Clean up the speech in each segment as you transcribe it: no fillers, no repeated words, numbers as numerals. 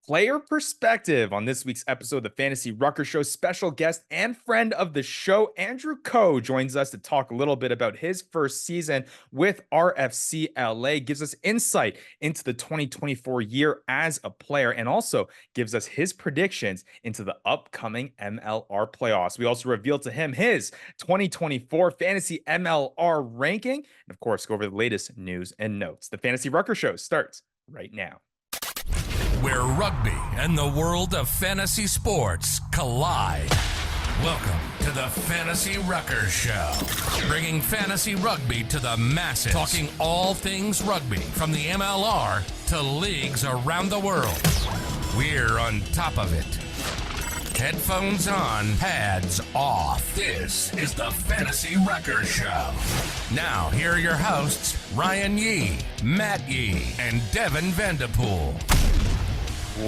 Player perspective on this week's episode of the Fantasy Ruckers Show. Special guest and friend of the show, Andrew Coe, joins us to talk a little bit about his first season with RFCLA, gives us insight into the 2024 year as a player, and also gives us his predictions into the upcoming MLR playoffs. We also reveal to him his 2024 Fantasy MLR ranking, and of course, go over the latest news and notes. The Fantasy Ruckers Show starts right now. Where rugby and the world of fantasy sports collide. Welcome to the Fantasy Ruckers Show, bringing fantasy rugby to the masses, talking all things rugby from the MLR to leagues around the world. We're on top of it. Headphones on, pads off. This is the Fantasy Ruckers Show. Now, here are your hosts, Ryan Yee, Matt Yee, and Devin Vanderpool.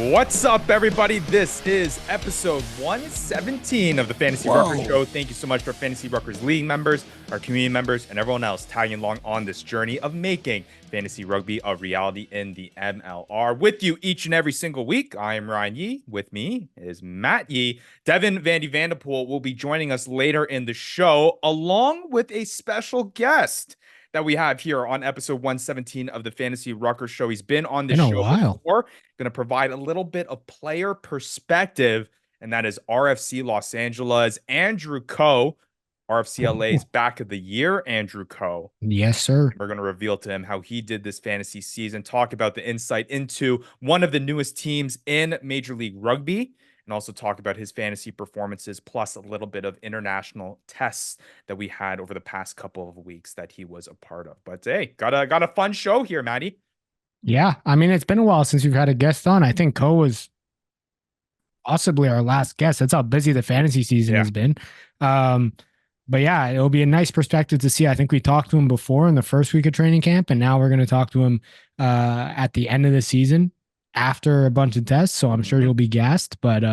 What's up, everybody? This is episode 117 of the Fantasy Ruckers Show. Thank you so much for Fantasy Ruckers League members, our community members, and everyone else tagging along on this journey of making fantasy rugby a reality in the MLR. With you each and every single week, I am Ryan Yee. With me is Matt Yee. Devin Vandy Vanderpool will be joining us later in the show, along with a special guest that we have here on episode 117 of the Fantasy Ruckers Show. He's been on the show before, going to provide a little bit of player perspective, and that is RFC Los Angeles, Andrew Coe, RFCLA's back of the year, Andrew Coe. Yes, sir. We're going to reveal to him how he did this fantasy season, talk about the insight into one of the newest teams in Major League Rugby, and also talk about his fantasy performances, plus a little bit of international tests that we had over the past couple of weeks that he was a part of. But hey, got a fun show here, Maddie. Yeah, I mean, it's been a while since we've had a guest on. I think Coe was possibly our last guest. That's how busy the fantasy season has been. But yeah, it'll be a nice perspective to see. I think we talked to him before in the first week of training camp, and now we're going to talk to him at the end of the season after a bunch of tests. So I'm sure he'll be gassed, but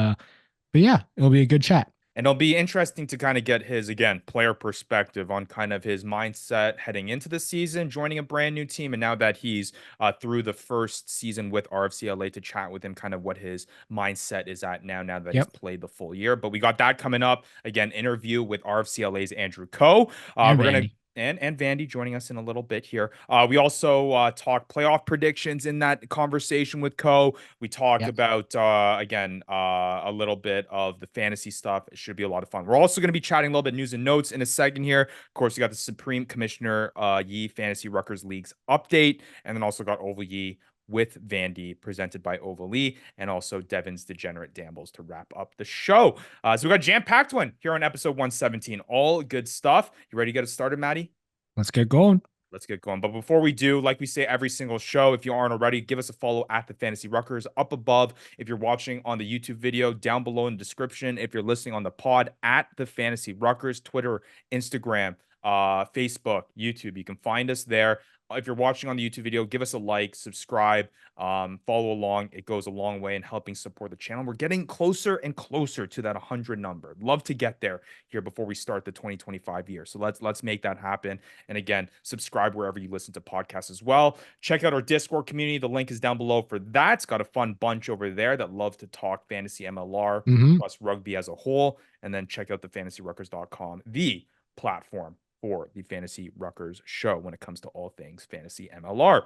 yeah, it'll be a good chat. And it'll be interesting to kind of get his, again, player perspective on kind of his mindset heading into the season, joining a brand new team. And now that he's through the first season with RFCLA, to chat with him kind of what his mindset is at now that he's played the full year. But we got that coming up. Again, interview with RFCLA's Andrew Coe. We're going to and Vandy joining us in a little bit here. We also talk playoff predictions in that conversation with Coe. We talk about, again, a little bit of the fantasy stuff. It should be a lot of fun. We're also going to be chatting a little bit news and notes in a second here. Of course, we got the Supreme Commissioner Yee Fantasy Ruckers Leagues update, and then also got OvalYe with Vandy, presented by OvalYe, and also Devin's Degenerate Dambles to wrap up the show. So we got a jam-packed one here on episode 117. All good stuff. You ready to get it started, Maddie? Let's get going. Let's get going. But before we do, like we say every single show, if you aren't already, give us a follow at the Fantasy Ruckers up above. If you're watching on the YouTube video, down below in the description. If you're listening on the pod, at the Fantasy Ruckers, Twitter, Instagram, Facebook, YouTube. You can find us there. If you're watching on the YouTube video, give us a like, subscribe, follow along. It goes a long way in helping support the channel. We're getting closer and closer to that 100 number. Love to get there here before we start the 2025 year. So let's make that happen. And again, subscribe wherever you listen to podcasts as well. Check out our Discord community. The link is down below for that. It's got a fun bunch over there that love to talk fantasy MLR plus rugby as a whole. And then check out the fantasyruckers.com, the platform for the Fantasy Ruckers Show when it comes to all things fantasy MLR.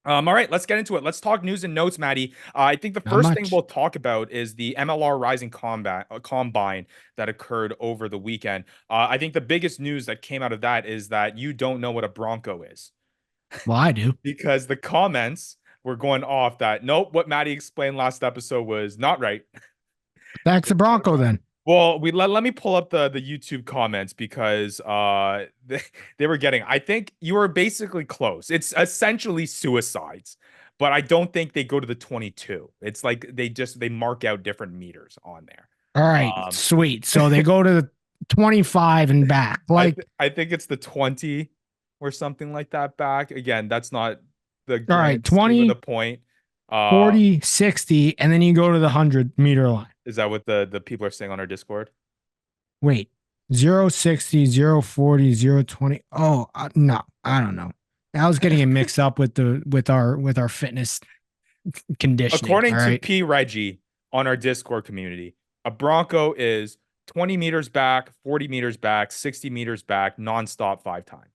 All right, let's get into it. Let's talk news and notes, Maddie. I think the first thing we'll talk about is the MLR Rising Combine that occurred over the weekend. I think the biggest news that came out of that is that you don't know what a Bronco is. Well, I do. Because the comments were going off that, nope, what Maddie explained last episode was not right. That's a Bronco then. Well, let me pull up the YouTube comments because they were getting, I think you were basically close. It's essentially suicides, but I don't think they go to the 22. It's like they mark out different meters on there. All right, sweet. So they go to the 25 and back. Like I think it's the 20 or something like that back. Again, that's not the all right, 20 the point. 40, 60, and then you go to the 100-meter line. Is that what the people are saying on our Discord? Wait, 060, 040, 020. Oh, no, I don't know. I was getting it mixed up with our fitness conditioning. According All to right. P. Reggie on our Discord community, a Bronco is 20 meters back, 40 meters back, 60 meters back, nonstop 5 times.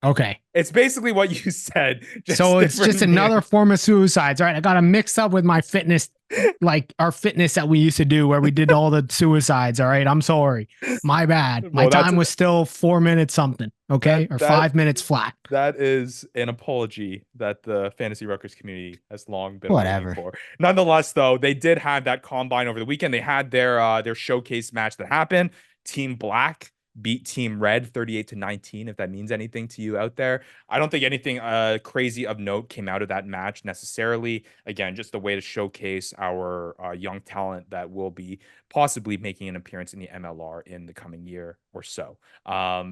Okay. It's basically what you said, just So it's just different another names. form of suicides. All right. I got to mix up with my fitness, like our fitness that we used to do where we did all the suicides. All right. I'm sorry. My bad. My Well, time was still 4 minutes something. Okay. Or that 5 minutes flat. that is an apology that the Fantasy Ruckers community has long been waiting Whatever. for. Nonetheless, though, they did have that combine over the weekend. They had their showcase match that happened. Team Black beat Team Red 38-19, if that means anything to you out there. I don't think anything crazy of note came out of that match necessarily. Again, just a way to showcase our young talent that will be possibly making an appearance in the MLR in the coming year or so.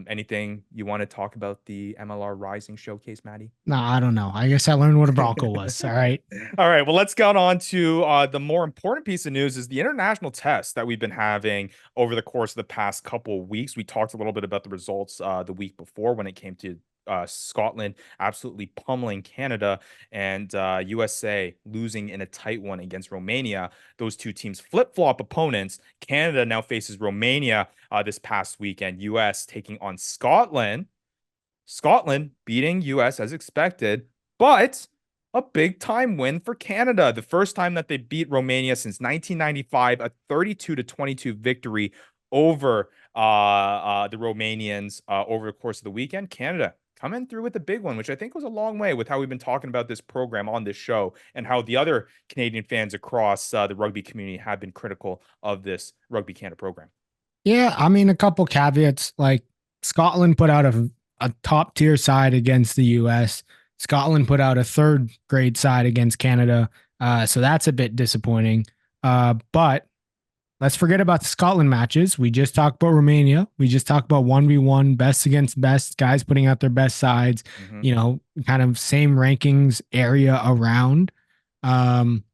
Anything you want to talk about the MLR Rising showcase, Maddie? No, I don't know. I guess I learned what a Bronco was. All right. All right. Well, let's get on to the more important piece of news is the international test that we've been having over the course of the past couple of weeks. We talked a little bit about the results the week before when it came to Scotland absolutely pummeling Canada and USA losing in a tight one against Romania. Those two teams flip-flop opponents. Canada now faces Romania this past weekend. US taking on Scotland. Scotland beating US as expected, but a big time win for Canada. The first time that they beat Romania since 1995, a 32-22 victory over the Romanians over the course of the weekend. Canada coming through with a big one, which I think was a long way with how we've been talking about this program on this show and how the other Canadian fans across the rugby community have been critical of this Rugby Canada program. Yeah. I mean, a couple caveats like Scotland put out a top tier side against the US. Scotland put out a third grade side against Canada. So that's a bit disappointing. But let's forget about the Scotland matches. We just talked about Romania. We just talked about 1v1, best against best, guys putting out their best sides, kind of same rankings area around. Canada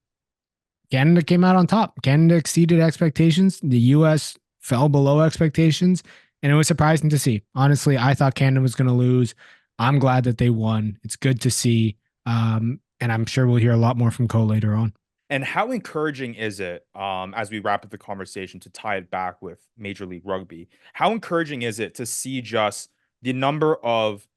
came out on top. Canada exceeded expectations. The US fell below expectations, and it was surprising to see. Honestly, I thought Canada was going to lose. I'm glad that they won. It's good to see. And I'm sure we'll hear a lot more from Cole later on. And how encouraging is it, as we wrap up the conversation, to tie it back with Major League Rugby? How encouraging is it to see just the number of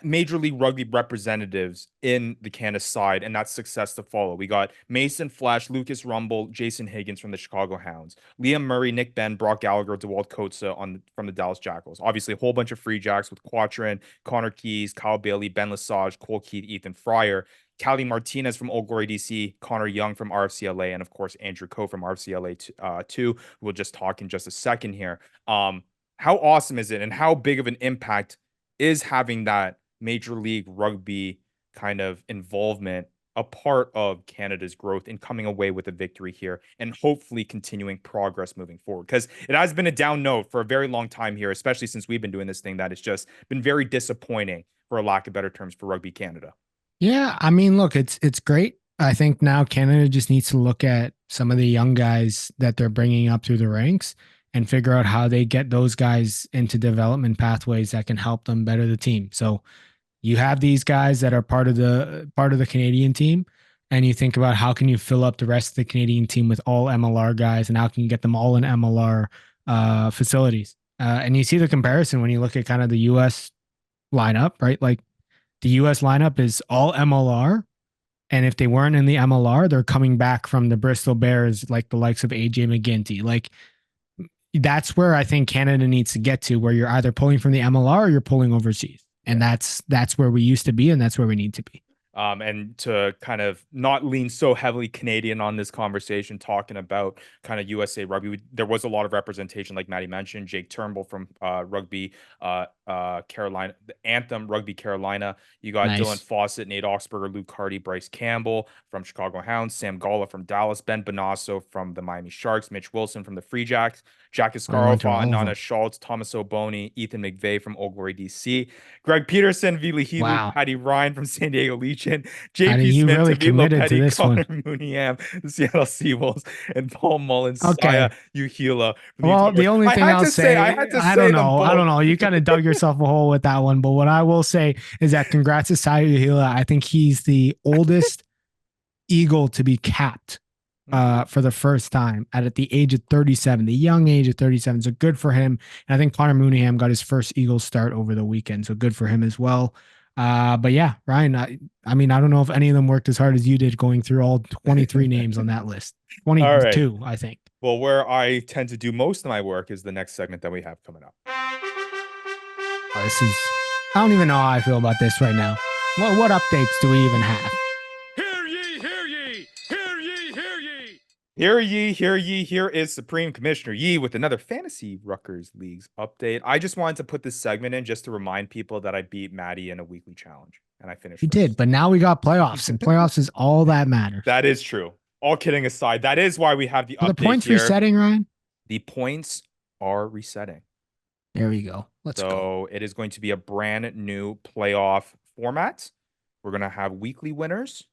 Major League Rugby representatives in the Canada side and that success to follow? We got Mason Flesch, Lucas Rumble, Jason Higgins from the Chicago Hounds, Liam Murray, Nick Ben, Brock Gallagher, DeWalt Kotza from the Dallas Jackals. Obviously, a whole bunch of free jacks with Quatrin, Connor Keys, Kyle Bailey, Ben Lesage, Cole Keith, Ethan Fryer, Callie Martinez from Old Glory DC, Connor Young from RFCLA, and of course, Andrew Coe from RFCLA too. We'll just talk in just a second here. How awesome is it, and how big of an impact is having that Major League Rugby kind of involvement a part of Canada's growth in coming away with a victory here and hopefully continuing progress moving forward? Because it has been a down note for a very long time here, especially since we've been doing this thing, that it's just been very disappointing, for a lack of better terms, for Rugby Canada. Yeah, I mean, look, it's great. I think now Canada just needs to look at some of the young guys that they're bringing up through the ranks and figure out how they get those guys into development pathways that can help them better the team. So you have these guys that are part of the Canadian team, and you think about how can you fill up the rest of the Canadian team with all MLR guys, and how can you get them all in MLR facilities. And you see the comparison when you look at kind of the US lineup, right? Like the US lineup is all MLR. And if they weren't in the MLR, they're coming back from the Bristol Bears, like the likes of AJ McGinty. Like, that's where I think Canada needs to get to, where you're either pulling from the MLR or you're pulling overseas. And that's where we used to be, and that's where we need to be. And to kind of not lean so heavily Canadian on this conversation, talking about kind of USA Rugby, there was a lot of representation, like Maddie mentioned. Jake Turnbull from Rugby Carolina, the Anthem Rugby Carolina. You got Nice. Dylan Fawcett, Nate Oxberger, Luke Hardy, Bryce Campbell from Chicago Hounds, Sam Galla from Dallas, Ben Bonasso from the Miami Sharks, Mitch Wilson from the Free Jacks, Jack Escarova, Nana Schultz, Thomas O'Boney, Ethan McVeigh from Old Glory DC, Greg Peterson, Vili Helu, Wow. Patty Ryan from San Diego Legion, I mean, JP you Smith, really Tavilo committed to Petty, this Connor one. Mooneyham, the Seattle Seawolves, and Paul Mullins, Okay. Saya Uhila. Well, the only thing I'll say, I had to I say don't them know. both. I don't know. You kind of dug yourself a hole with that one. But what I will say is that congrats to Sayuhila. I think he's the oldest Eagle to be capped for the first time at the age of 37, the young age of 37. So good for him. And I think Connor Mooneyham got his first Eagle start over the weekend. So good for him as well. But yeah, Ryan, I mean, I don't know if any of them worked as hard as you did going through all 23 names on that list. 22, all right. I think. Well, where I tend to do most of my work is the next segment that we have coming up. I don't even know how I feel about this right now. What updates do we even have? Hear ye, hear ye, hear ye, hear ye. Hear ye, hear ye. Here is Supreme Commissioner Yee with another Fantasy Ruckers Leagues update. I just wanted to put this segment in just to remind people that I beat Maddie in a weekly challenge, and I finished. You did, but now we got playoffs, and playoffs is all that matters. That is true. All kidding aside, that is why we have the update. The points here. Resetting, Ryan? The points are resetting. There we go. Let's go. So it is going to be a brand new playoff format. We're going to have weekly winners,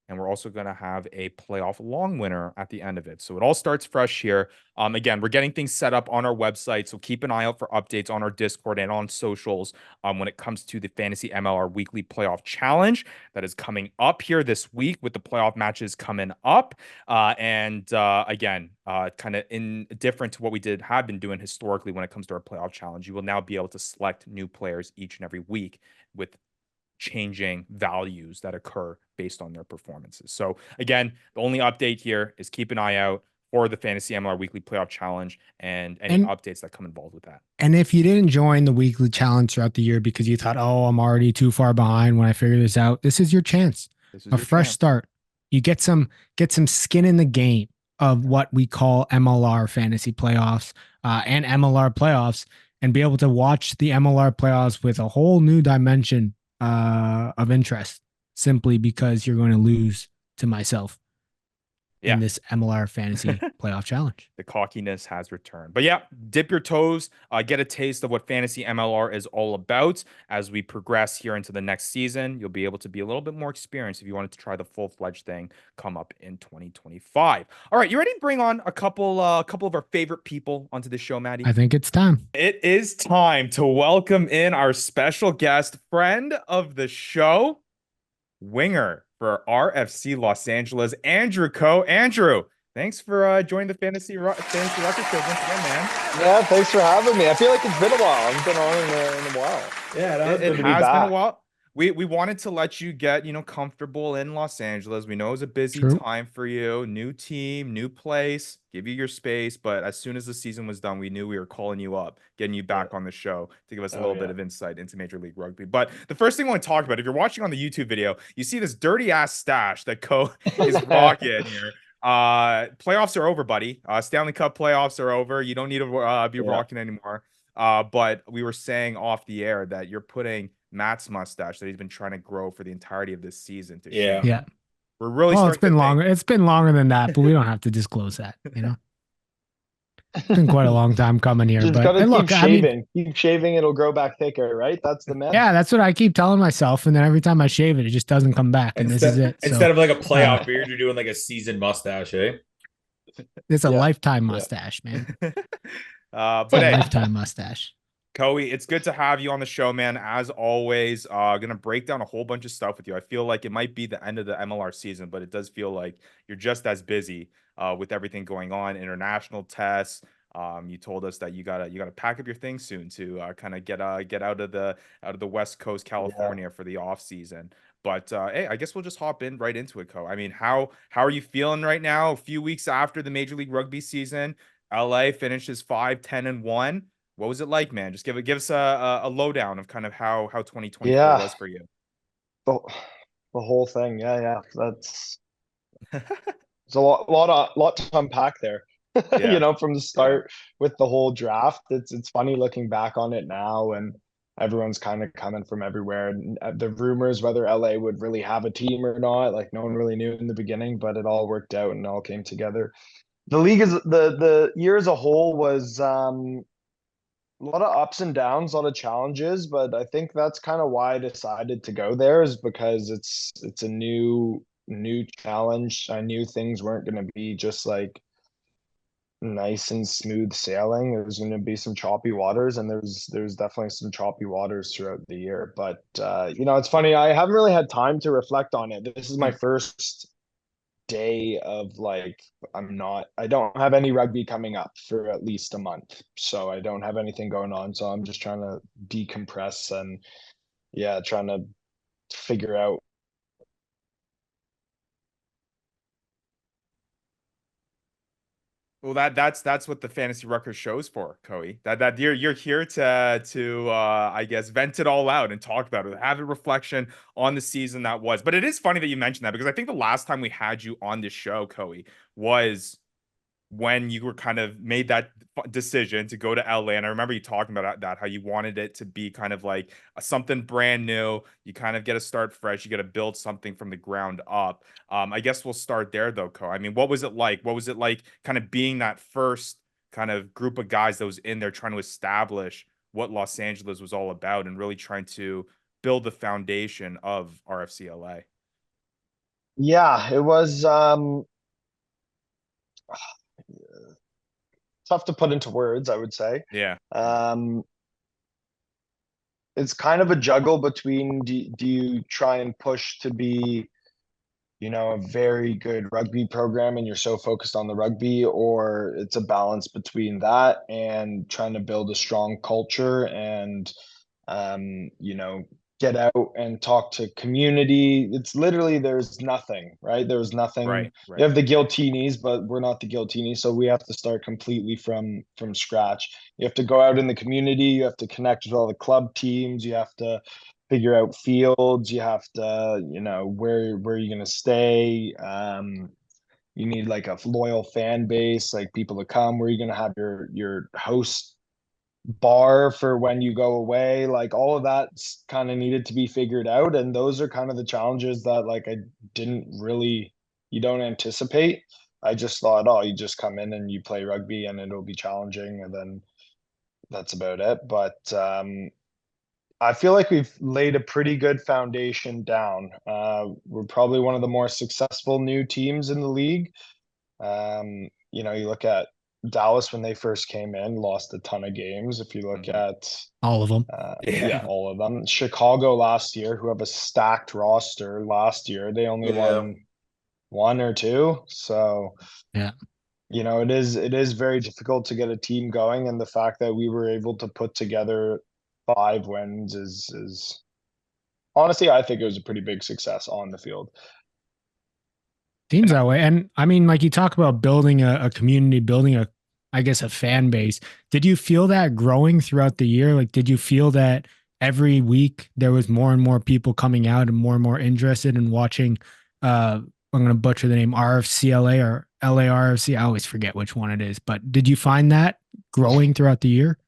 and we're also going to have a playoff long winner at the end of it. So it all starts fresh here. Again, we're getting things set up on our website, so keep an eye out for updates on our Discord and on socials when it comes to the Fantasy MLR Weekly Playoff Challenge that is coming up here this week with the playoff matches coming up. Again, kind of indifferent to what we have been doing historically when it comes to our playoff challenge. You will now be able to select new players each and every week with changing values that occur based on their performances. So again, the only update here is keep an eye out for the Fantasy MLR Weekly Playoff Challenge and any updates that come involved with that. And if you didn't join the weekly challenge throughout the year because you thought, oh, I'm already too far behind when I figure this out, this is your chance. A fresh start. You get some skin in the game of what we call MLR fantasy playoffs and MLR playoffs, and be able to watch the MLR playoffs with a whole new dimension of interest, simply because you're going to lose to myself in this MLR fantasy playoff challenge. The cockiness has returned. But yeah, dip your toes, get a taste of what Fantasy MLR is all about as we progress here into the next season. You'll be able to be a little bit more experienced if you wanted to try the full-fledged thing come up in 2025. All right, you ready to bring on a couple of our favorite people onto the show, Maddie? I think it's time. It is time to welcome in our special guest, friend of the show, winger for RFC Los Angeles, Andrew Coe. Andrew, thanks for joining the Fantasy Ruckers Show once again, man. Yeah, thanks for having me. I feel like it's been a while. I've been on in a while. Yeah, it has been a while. We wanted to let you get, comfortable in Los Angeles. We know it was a busy time for you. New team, new place, give you your space. But as soon as the season was done, we knew we were calling you up, getting you back on the show to give us a little bit of insight into Major League Rugby. But the first thing I want to talk about, if you're watching on the YouTube video, you see this dirty ass stash that Coe is rocking here. Playoffs are over, buddy. Stanley Cup playoffs are over. You don't need to be rocking anymore. But we were saying off the air that you're putting Matt's mustache that he's been trying to grow for the entirety of this season to shame. Yeah. We're really it's been longer. It's been longer than that, but we don't have to disclose that, It's been quite a long time coming here. Just but gotta look, keep shaving. Keep shaving, it'll grow back thicker, right? That's the method. Yeah, that's what I keep telling myself. And then every time I shave it, it just doesn't come back. And this is it. Instead of like a playoff beard, you're doing like a seasoned mustache, eh? It's a lifetime mustache, man. But a lifetime mustache. Coe, it's good to have you on the show, man. As always, gonna break down a whole bunch of stuff with you. I feel like it might be the end of the MLR season, but it does feel like you're just as busy with everything going on, international tests. You told us that you gotta pack up your things soon to kind of get out of the West Coast, California for the off season. But hey, I guess we'll just hop right into it, Coe. I mean, how are you feeling right now? A few weeks after the Major League Rugby season, LA finishes 5-10-1. What was it like, man? Just give us a lowdown of kind of how 2024 was for you. The whole thing, that's it's a lot to unpack there. From the start with the whole draft. It's funny looking back on it now, and everyone's kind of coming from everywhere. And the rumors whether LA would really have a team or not, like no one really knew in the beginning, but it all worked out and all came together. The league the year as a whole was a lot of ups and downs, a lot of challenges, but I think that's kind of why I decided to go there, is because it's a new challenge. I knew things weren't going to be just like nice and smooth sailing. There's going to be some choppy waters, and there's definitely some choppy waters throughout the year. But it's funny. I haven't really had time to reflect on it. This is my first day of like I don't have any rugby coming up for at least a month, so I don't have anything going on. So I'm just trying to decompress and trying to figure out. Well, that's what the Fantasy Ruckers show's for, Coey. That you're here to I guess vent it all out and talk about it, have a reflection on the season that was. But it is funny that you mentioned that because I think the last time we had you on this show, Coey, was when you were kind of made that decision to go to LA. And I remember you talking about that, how you wanted it to be kind of like something brand new. You kind of get to start fresh. You got to build something from the ground up. I guess we'll start there though, Co. I mean, what was it like? What was it like kind of being that first kind of group of guys that was in there trying to establish what Los Angeles was all about and really trying to build the foundation of RFCLA? Yeah, it was tough to put into words, I would say. Yeah. It's kind of a juggle between do you try and push to be, a very good rugby program and you're so focused on the rugby, or it's a balance between that and trying to build a strong culture and get out and talk to community. It's literally there's nothing, right? There's nothing. Right. You have the Guiltinis, but we're not the Guiltinis, so we have to start completely from scratch. You have to go out in the community. You have to connect with all the club teams. You have to figure out fields. You have to, where you're gonna stay. You need like a loyal fan base, like people to come. Where you're gonna have your host bar for when you go away, like all of that's kind of needed to be figured out, and those are kind of the challenges that like I didn't really you don't anticipate. I just thought, oh, you just come in and you play rugby and it'll be challenging, and then that's about it. But I feel like we've laid a pretty good foundation down. We're probably one of the more successful new teams in the league. You look at Dallas when they first came in, lost a ton of games. If you look at All of them. all of them. Chicago last year, who have a stacked roster last year, they only won one or two. So yeah, it is very difficult to get a team going, and the fact that we were able to put together 5 wins is honestly, I think it was a pretty big success on the field. Seems that way. And I mean, like you talk about building a community, building I guess, a fan base. Did you feel that growing throughout the year? Like, did you feel that every week there was more and more people coming out and more interested in watching, I'm going to butcher the name, RFCLA or LARFC. I always forget which one it is, but did you find that growing throughout the year?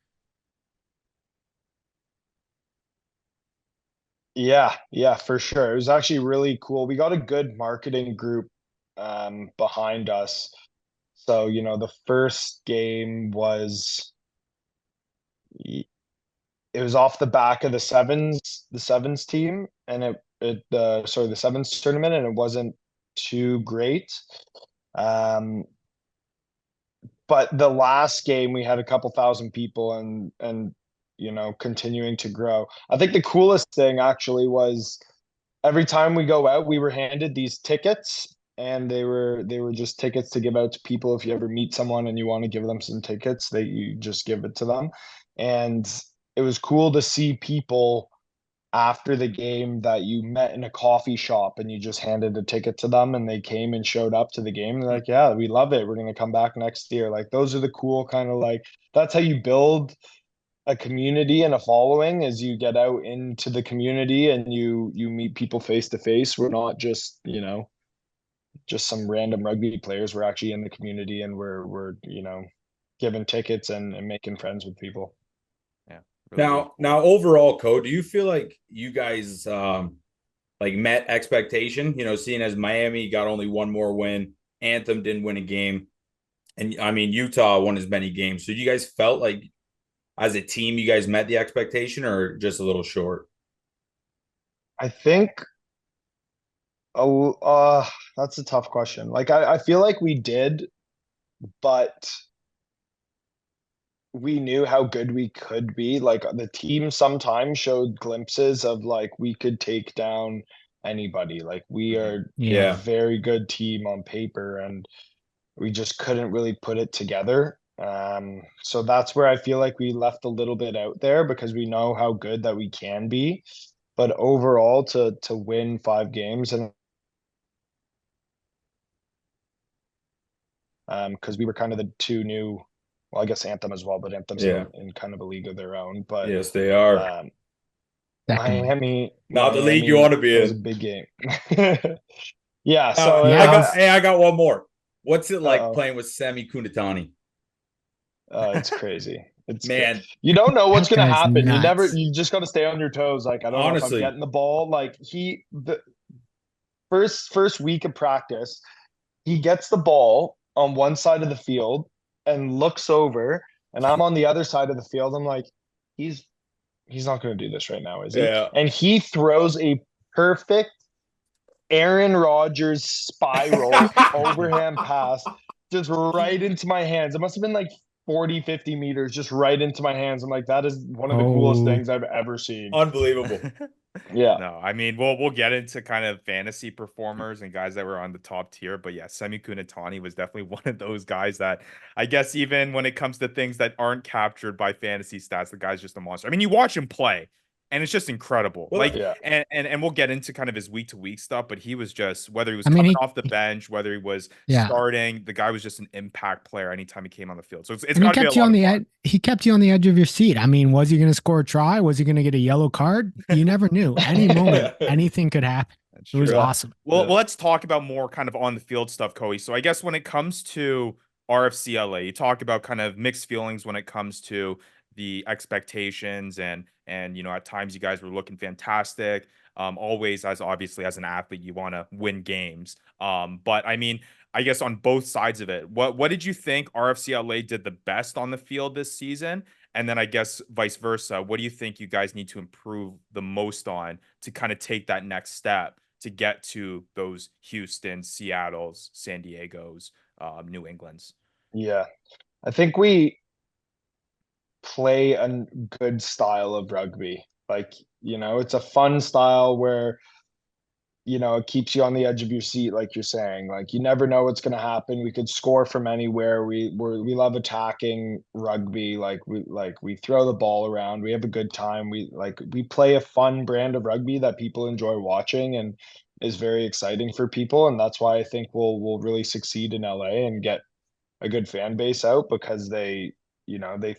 Yeah, for sure. It was actually really cool. We got a good marketing group behind us. So, the first game was it was off the back of the sevens team, and the sevens tournament, and it wasn't too great. But the last game we had a couple thousand people and continuing to grow. I think the coolest thing actually was every time we go out, we were handed these tickets, and they were just tickets to give out to people. If you ever meet someone and you want to give them some tickets, you just give it to them. And it was cool to see people after the game that you met in a coffee shop and you just handed a ticket to them and they came and showed up to the game. And they're like, yeah, we love it. We're going to come back next year. Like, those are the cool kind of like, that's how you build a community and a following, is you get out into the community and you meet people face to face. We're not just, just some random rugby players. We're actually in the community, and we're giving tickets and making friends with people. Yeah. Really Now overall, Code, do you feel like you guys like met expectation? Seeing as Miami got only one more win, Anthem didn't win a game, and I mean Utah won as many games. So you guys felt like as a team you guys met the expectation, or just a little short? I think that's a tough question. Like I feel like we did, but we knew how good we could be. Like the team sometimes showed glimpses of like we could take down anybody. Like we are a very good team on paper, and we just couldn't really put it together. So that's where I feel like we left a little bit out there because we know how good that we can be. But overall, to win 5 games and because we were kind of the 2 new, well, I guess Anthem as well, but Anthem's in kind of a league of their own. But yes, they are. Miami, not the league you want to be in. Was a big game. Yeah. So I got one more. What's it like playing with Sami Kunatani? It's crazy. It's man, you don't know what's gonna happen. Nuts. You just got to stay on your toes. Like I don't know if I'm getting the ball. Like the first week of practice, he gets the ball on one side of the field and looks over, and I'm on the other side of the field. I'm like, he's not going to do this right now, is he? Yeah. And he throws a perfect Aaron Rodgers spiral overhand pass just right into my hands. It must have been like 40, 50 meters just right into my hands. I'm like, that is one of the coolest things I've ever seen. Unbelievable. Yeah. No, I mean, we'll get into kind of fantasy performers and guys that were on the top tier, but yeah, Sami Kunatani was definitely one of those guys that I guess even when it comes to things that aren't captured by fantasy stats, the guy's just a monster. I mean, you watch him play and it's just incredible. Well, and we'll get into kind of his week to week stuff, but he was just, whether he was coming off the bench, whether he was starting, the guy was just an impact player anytime he came on the field. So it's got to be a lot of fun. He kept you on the edge of your seat. I mean, was he going to score a try? Was he going to get a yellow card? You never knew. Any moment, anything could happen. It was awesome. Well, let's talk about more kind of on the field stuff, Coey. So I guess when it comes to RFCLA, you talk about kind of mixed feelings when it comes to the expectations and at times you guys were looking fantastic. Always, as obviously as an athlete, you want to win games. But I mean, I guess on both sides of it, what did you think RFCLA did the best on the field this season? And then I guess vice versa, what do you think you guys need to improve the most on to kind of take that next step to get to those Houston, Seattle's, San Diego's, New England's? Yeah, I think we play a good style of rugby. Like, it's a fun style where, it keeps you on the edge of your seat, like you're saying. Like, you never know what's going to happen. We could score from anywhere. We love attacking rugby. Like we throw the ball around. We have a good time. We play a fun brand of rugby that people enjoy watching and is very exciting for people. And that's why I think we'll really succeed in LA and get a good fan base out, because they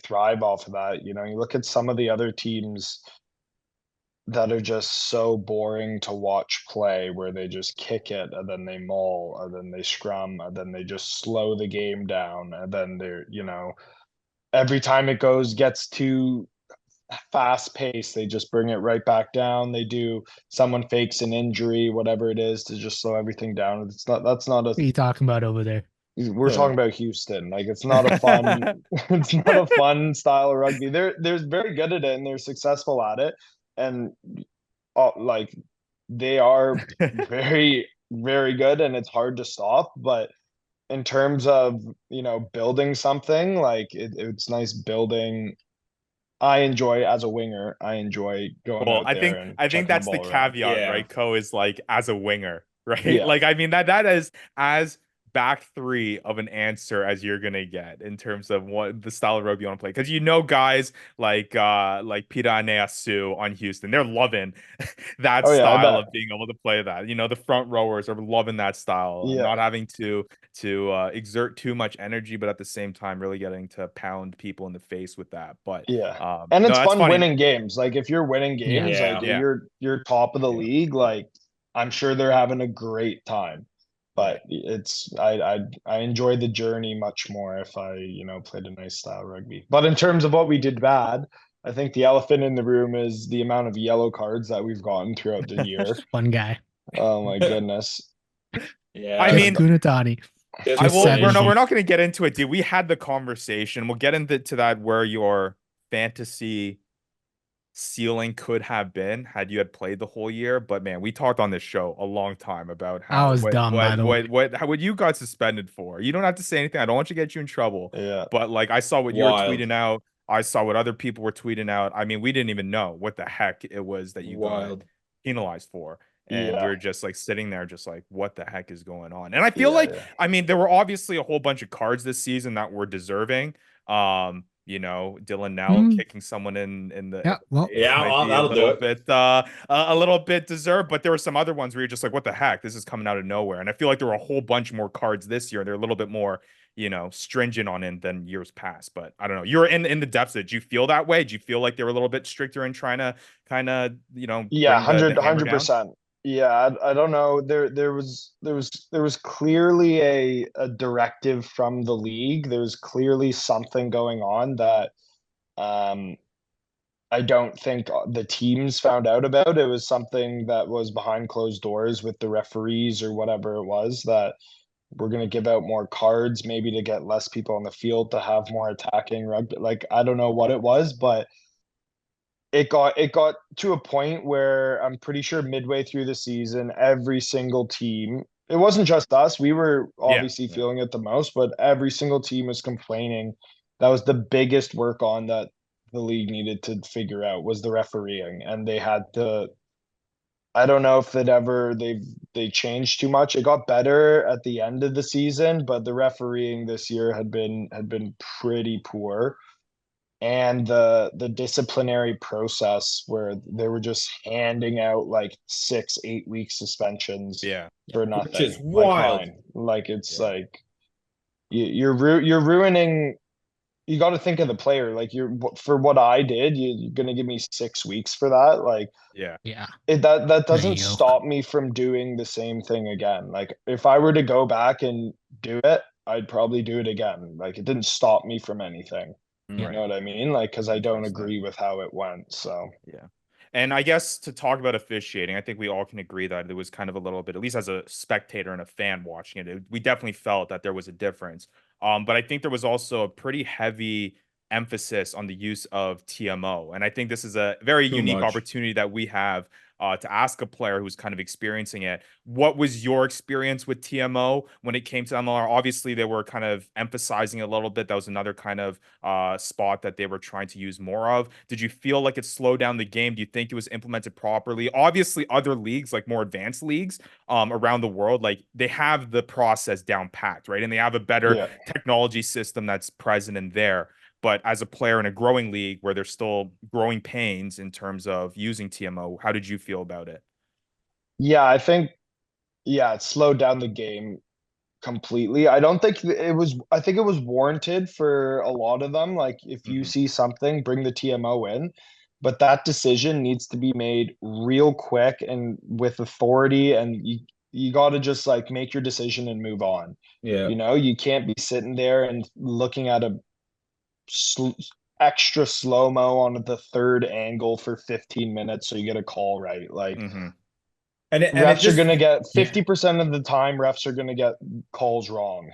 thrive off of that. You look at some of the other teams that are just so boring to watch play, where they just kick it and then they maul and then they scrum and then they just slow the game down, and then they're every time it gets too fast paced, they just bring it right back down. Someone fakes an injury, whatever it is, to just slow everything down. That's not what are you talking about over there? We're talking about Houston. Like, it's not a fun it's not a fun style of rugby. They're very good at it and they're successful at it, and they are very, very good, and it's hard to stop. But in terms of building something, like it's nice building. I enjoy, as a winger, going out there. I think that's the caveat, right? Co is like, as a winger, right? Like, I mean, that is as back three of an answer as you're gonna get in terms of what the style of rugby you want to play, because guys like Peter Aneasu on Houston, they're loving that style of being able to play that. The front rowers are loving that style, not having to exert too much energy, but at the same time really getting to pound people in the face with that. But and it's fun winning games. Like, if you're winning games, you're top of the league, like, I'm sure they're having a great time. But I enjoy the journey much more if I played a nice style rugby. But in terms of what we did bad, I think the elephant in the room is the amount of yellow cards that we've gotten throughout the year. One guy. Oh my goodness. Yeah, I mean, Kunatani. We're not going to get into it, dude. We had the conversation. We'll get into that where your fantasy ceiling could have been had you had played the whole year. But man, we talked on this show a long time about I how was dumb, by the way. what you got suspended for. You don't have to say anything. I don't want you to get you in trouble. Yeah. But like I saw what you were Wild. tweeting out. I saw what other people were tweeting out. I mean, we didn't even know what the heck it was that you got Wild. penalized for. And we Yeah. were just like sitting there, just like, what the heck is going on? And I feel Yeah, like, yeah. I mean, there were obviously a whole bunch of cards this season that were deserving. You know, Dylan Nell kicking someone in the Yeah, well, face Yeah, might be that'll do a little bit deserved, but there were some other ones where you're just like, what the heck? This is coming out of nowhere. And I feel like there were a whole bunch more cards this year. They're a little bit more, you know, stringent on it than years past. But I don't know. You're in the depths of it. Do you feel that way? Do you feel like they were a little bit stricter in trying to kind of, you know, Yeah, bring the hammer down? 100%. Yeah, I don't know. There was clearly a directive from the league. There was clearly something going on that I don't think the teams found out about. It was something that was behind closed doors with the referees or whatever it was, that we're going to give out more cards, maybe to get less people on the field to have more attacking rugby. Like, I don't know what it was, but it got to a point where I'm pretty sure midway through the season, every single team, it wasn't just us, we were Yeah. obviously feeling it the most, but every single team was complaining. That was the biggest work on that the league needed to figure out, was the refereeing. And they had to, I don't know if they changed too much. It got better at the end of the season, but the refereeing this year had been pretty poor. And the disciplinary process, where they were just handing out like 6-8 week suspensions Yeah. for nothing. Which is Like, wild. fine. Like, it's Yeah. like you're ruining. You got to think of the player. Like, for what I did, you're gonna give me 6 weeks for that. Like, Yeah. yeah. that There doesn't you go. stop me from doing the same thing again. Like, if I were to go back and do it, I'd probably do it again. Like, it didn't stop me from anything. You Right. know what I mean? Like, because I don't 100%. agree with how it went. So Yeah. And I guess to talk about officiating, I think we all can agree that it was kind of a little bit, at least as a spectator and a fan watching it, we definitely felt that there was a difference. But I think there was also a pretty heavy emphasis on the use of TMO. And I think this is a very Too unique much. opportunity that we have to ask a player who's kind of experiencing it. What was your experience with TMO when it came to MLR? Obviously, they were kind of emphasizing a little bit. That was another kind of spot that they were trying to use more of. Did you feel like it slowed down the game? Do you think it was implemented properly? Obviously, other leagues, like more advanced leagues around the world, like they have the process down packed, right? And they have a better yeah. technology system that's present in there. But as a player in a growing league where there's still growing pains in terms of using TMO, how did you feel about it? Yeah, I think, yeah, it slowed down the game completely. I don't think it was, I think it was warranted for a lot of them. Like, if you see something, bring the TMO in. But that decision needs to be made real quick and with authority, and you got to just like make your decision and move on. Yeah. You know, you can't be sitting there and looking at a extra slow-mo on the third angle for 15 minutes so you get a call right. Like, And it refs are just going to get Yeah. 50% of the time, refs are going to get calls wrong.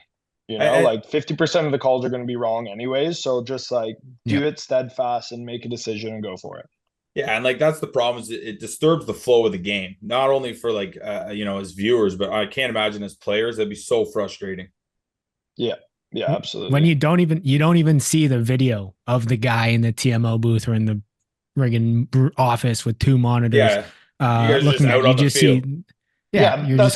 You know, And- like 50% of the calls are going to be wrong anyways. So just like do Yeah. it steadfast and make a decision and go for it. Yeah, and like that's the problem, is it disturbs the flow of the game. Not only for like as viewers, but I can't imagine as players, that'd be so frustrating. Yeah, absolutely. When you don't even see the video of the guy in the TMO booth or in the friggin' office with two monitors. Yeah. You guys Looking just out at, you on the just field. see, you're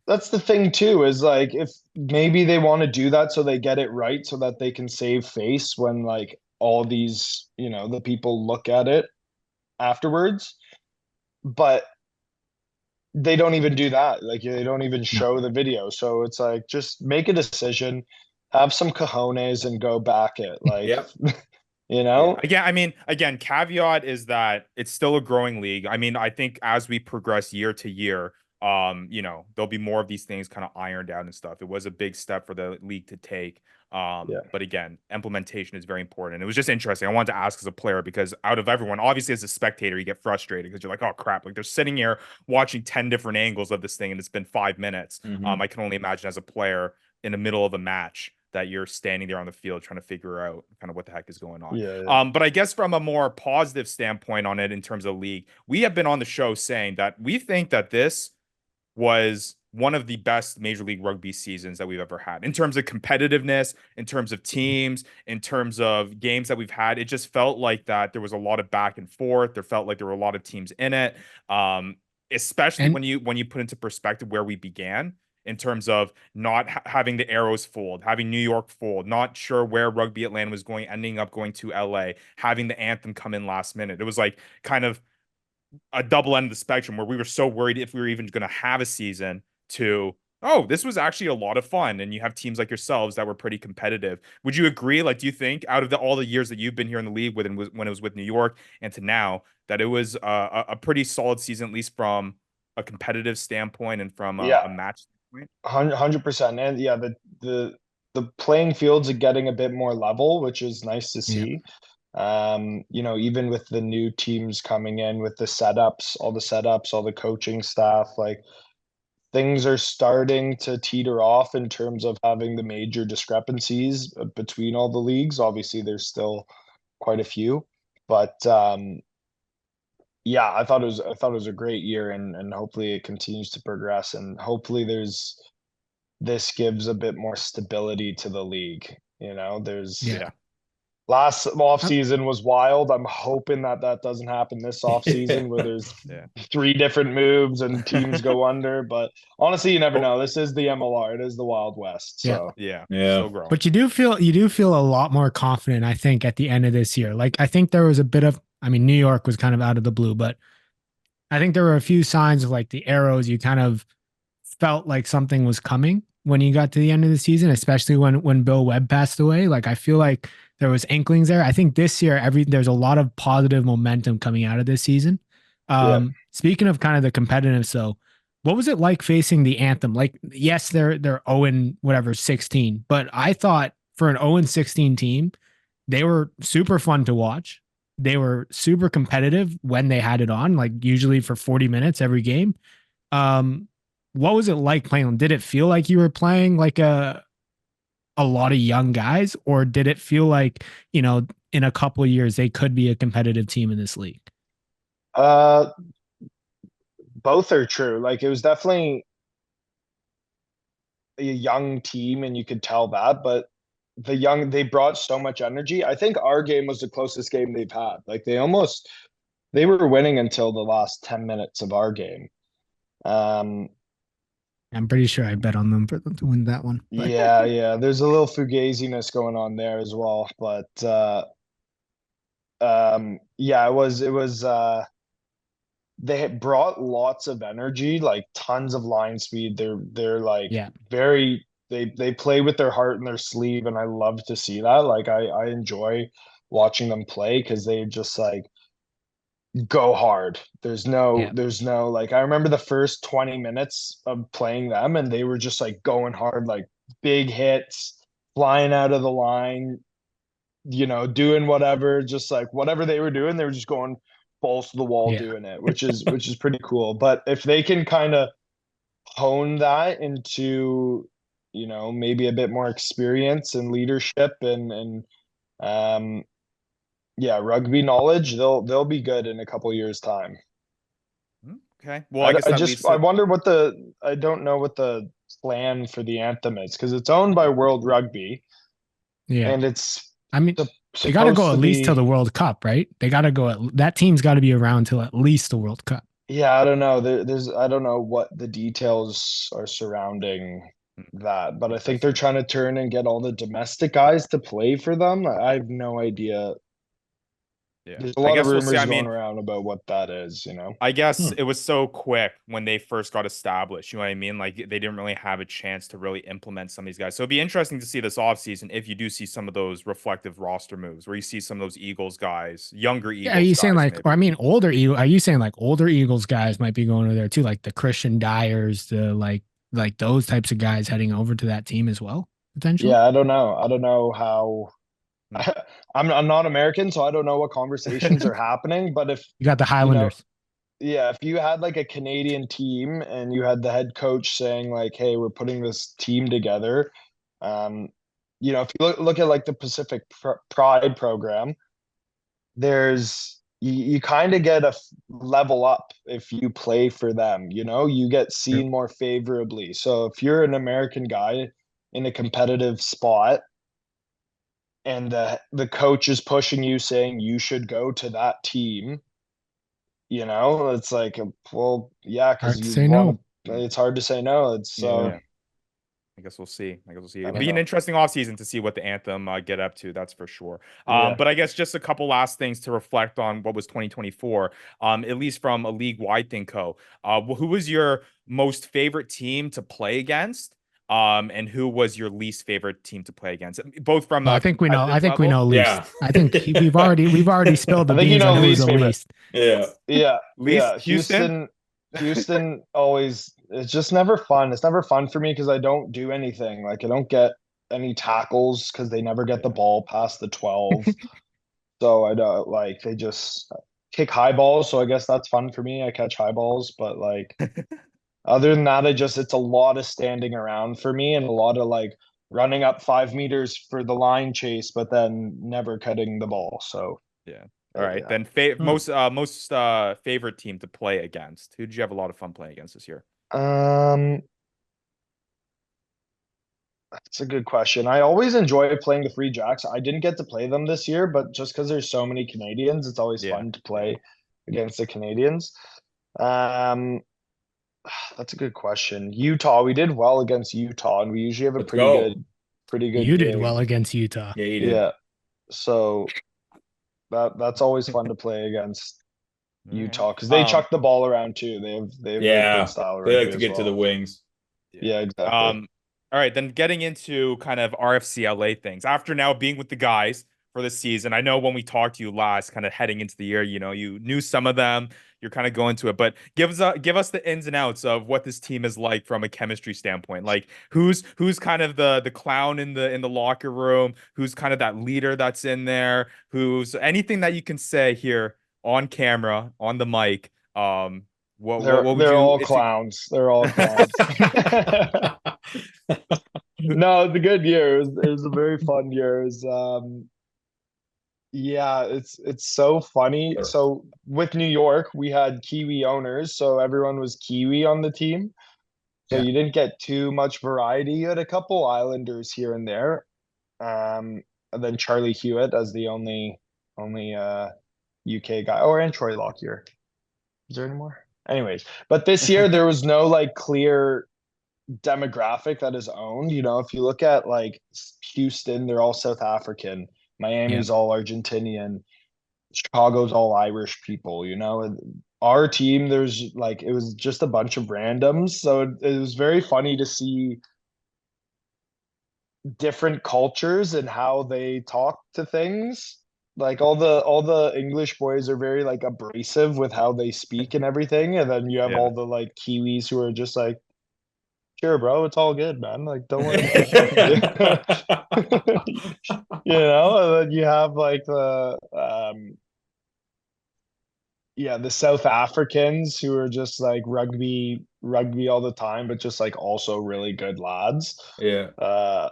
that's the thing too, is like, if maybe they want to do that so they get it right, so that they can save face when like all these, the people look at it afterwards. But they don't even do that. Like, they don't even show the video. So it's like, just make a decision, have some cojones and go back it. Like, Yep. Again, I mean, caveat is that it's still a growing league. I mean, I think as we progress year to year, there'll be more of these things kind of ironed out and stuff. It was a big step for the league to take. But again, implementation is very important. It was just interesting. I wanted to ask as a player, because out of everyone, obviously as a spectator, you get frustrated because you're like, oh crap, like they're sitting here watching 10 different angles of this thing and it's been 5 minutes. I can only imagine as a player in the middle of a match, that you're standing there on the field trying to figure out kind of what the heck is going on. Yeah. But I guess from a more positive standpoint on it in terms of league, we have been on the show saying that we think that this was one of the best Major League Rugby seasons that we've ever had in terms of competitiveness, in terms of teams, in terms of games that we've had. It just felt like that there was a lot of back and forth. There felt like there were a lot of teams in it, especially when you put into perspective where we began in terms of not having the arrows fold, having New York fold, not sure where Rugby Atlanta was going, ending up going to LA, having the anthem come in last minute. It was like kind of a double end of the spectrum where we were so worried if we were even going to have a season to, oh, this was actually a lot of fun. And you have teams like yourselves that were pretty competitive. Would you agree? Like, do you think out of all the years that you've been here in the league when it was with New York and to now, that it was a pretty solid season, at least from a competitive standpoint and from a match standpoint? 100%. And yeah, the playing fields are getting a bit more level, which is nice to see. Even with the new teams coming in with the setups, all the coaching staff, like things are starting to teeter off in terms of having the major discrepancies between all the leagues. Obviously, there's still quite a few, but yeah, I thought it was a great year, and hopefully it continues to progress, and hopefully this gives a bit more stability to the league. Last off season was wild. I'm hoping that doesn't happen this off season where there's 3 different moves and teams go under. But honestly, you never know. This is the MLR. It is the Wild West. So yeah. But you do feel a lot more confident, I think, at the end of this year. Like, I think there was a bit of, New York was kind of out of the blue, but I think there were a few signs of like the arrows. You kind of felt like something was coming when you got to the end of the season, especially when Bill Webb passed away. Like, I feel like there was inklings there. I think this year, there's a lot of positive momentum coming out of this season. Speaking of kind of the competitive, so what was it like facing the Anthem? Like, yes, they're 0-16, but I thought for an 0-16 team, they were super fun to watch. They were super competitive when they had it on, like usually for 40 minutes every game. What was it like playing them? Did it feel like you were playing like a lot of young guys, or did it feel like, in a couple of years they could be a competitive team in this league? Both are true. Like, it was definitely a young team, and you could tell that, but they brought so much energy. I think our game was the closest game they've had. Like, they were winning until the last 10 minutes of our game. I'm pretty sure I bet on them for them to win that one. But. Yeah. There's a little fugaziness going on there as well, but it was they had brought lots of energy, like tons of line speed. They're like very they play with their heart in their sleeve, and I love to see that. Like, I enjoy watching them play because they just like go hard. There's no like, I remember the first 20 minutes of playing them, and they were just like going hard, like big hits, flying out of the line, doing whatever, just like whatever they were doing, they were just going balls to the wall doing it, which is pretty cool. But if they can kind of hone that into, maybe a bit more experience and leadership and rugby knowledge, they'll be good in a couple of years' time. Okay. Well, I guess I wonder I don't know what the plan for the Anthem is, because it's owned by World Rugby. Yeah. And they got to go at least till the World Cup, right? They got to go that team's got to be around till at least the World Cup. Yeah, I don't know. I don't know what the details are surrounding that, but I think they're trying to turn and get all the domestic guys to play for them. I have no idea. Yeah. There's a lot of rumors going around about what that is, I guess it was so quick when they first got established. You know what I mean? Like, they didn't really have a chance to really implement some of these guys. So it'd be interesting to see this offseason if you do see some of those reflective roster moves where you see some of those Eagles guys, younger Eagles. Are you saying older Eagles? Are you saying like older Eagles guys might be going over there too, like the Christian Dyers, the like those types of guys heading over to that team as well, potentially? Yeah, I don't know how. I'm not American, so I don't know what conversations are happening. But if you got the Highlanders, if you had like a Canadian team and you had the head coach saying like, "Hey, we're putting this team together," if you look at like the Pacific Pride program, there's you kind of get a level up if you play for them. You get seen more favorably. So if you're an American guy in a competitive spot and the coach is pushing you, saying you should go to that team, it's like, well, yeah, because Hard to you say want no. to. It's hard to say no. It's so. Yeah. I guess we'll see. I It'll don't be an know. interesting offseason to see what the Anthem get up to. That's for sure. Yeah. But I guess just a couple last things to reflect on what was 2024, at least from a league-wide thing, Co. Who was your most favorite team to play against? And who was your least favorite team to play against? Both from I think we know. I think we know least. Yeah. I think we've already spilled the I think beans on who's the favorite. least. Yeah. Yeah. Least Yeah. Houston always, it's just never fun. It's never fun for me because I don't do anything. Like I don't get any tackles because they never get the ball past the 12. So I don't like, they just kick high balls. So I guess that's fun for me. I catch high balls, but like other than that, it's a lot of standing around for me and a lot of like running up 5 meters for the line chase, but then never cutting the ball. So Yeah. All right. yeah. Then most favorite team to play against. Who did you have a lot of fun playing against this year? That's a good question. I always enjoy playing the Free Jacks. I didn't get to play them this year, but just because there's so many Canadians, it's always Yeah. fun to play against the Canadians. That's a good question. Utah, we did well against Utah, and we usually have a Let's pretty go. good, pretty good You did game. well against Utah. Yeah, you did. Yeah. So that's always fun to play against Utah because they chuck the ball around too. They have a Yeah. good style of They like rugby to as get to the well. wings. Yeah, exactly. All right, then getting into kind of RFCLA things. After now being with the guys for the season, I know when we talked to you last, kind of heading into the year, you knew some of them. You're kind of going to it, but give us the ins and outs of what this team is like from a chemistry standpoint. Like who's kind of the clown in the locker room, who's kind of that leader that's in there, who's anything that you can say here on camera, on the mic. What would They're you? all clowns. They're all clowns. No, the good year. It was a very fun year. Yeah, it's so funny. So with New York, we had Kiwi owners, so everyone was Kiwi on the team. So Yeah. you didn't get too much variety. You had a couple Islanders here and there. And then Charlie Hewitt as the only UK guy. Oh, and Troy Lockyer. Is there any more? Anyways, but this year there was no like clear demographic that is owned. If you look at like Houston, they're all South African. Miami's all Argentinian. Chicago's all Irish people. Our team, there's like it was just a bunch of randoms. So it was very funny to see different cultures and how they talk to things. Like all the English boys are very like abrasive with how they speak and everything, and then you have all the like Kiwis who are just like, "Sure, bro, it's all good, man. Like, don't worry." And then you have like the South Africans who are just like rugby all the time, but just like also really good lads. Yeah.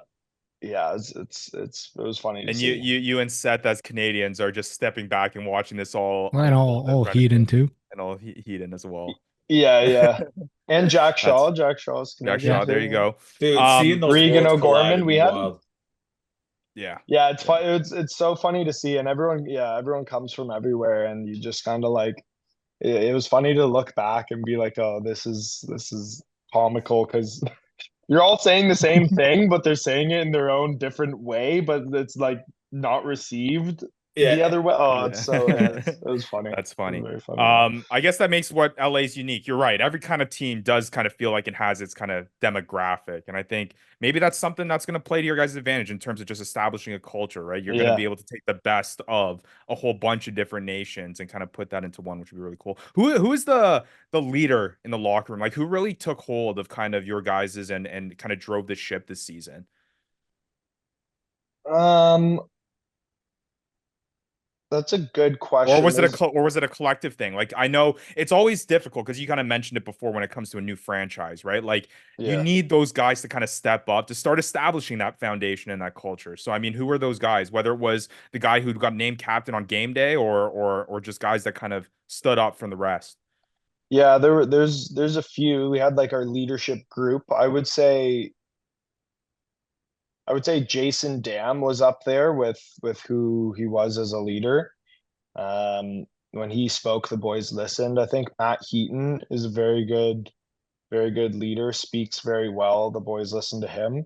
Yeah, it was funny to And see. you and Seth as Canadians are just stepping back and watching this all And all Heaton too. And all Heaton as well. Yeah. And Jack Shaw. Jack Shaw's Jack Canadian Shaw, there you go. Dude, seeing those Regan worlds O'Gorman, collide would we be had wild. Yeah. Yeah, it's fun. It's so funny to see, and everyone comes from everywhere, and you just kind of like it was funny to look back and be like, oh, this is comical because you're all saying the same thing, but they're saying it in their own different way, but it's like not received the other way. Oh, it's so it was funny. That's funny. It was very funny. I guess that makes what LA's unique. You're right. Every kind of team does kind of feel like it has its kind of demographic. And I think maybe that's something that's going to play to your guys' advantage in terms of just establishing a culture, right? You're going to be able to take the best of a whole bunch of different nations and kind of put that into one, which would be really cool. Who is the leader in the locker room? Like who really took hold of kind of your guys's and kind of drove the ship this season? That's a good Or question. was it or was it a collective thing? Like, I know it's always difficult because you kind of mentioned it before when it comes to a new franchise, right? Like, you Yeah. need those guys to kind of step up to start establishing that foundation and that culture. So, I mean, who were those guys? Whether it was the guy who got named captain on game day, or just guys that kind of stood up from the rest. Yeah, there's a few. We had like our leadership group. I would say Jason Dam was up there with who he was as a leader. When he spoke, the boys listened. I think Matt Heaton is a very good leader, speaks very well. The boys listen to him.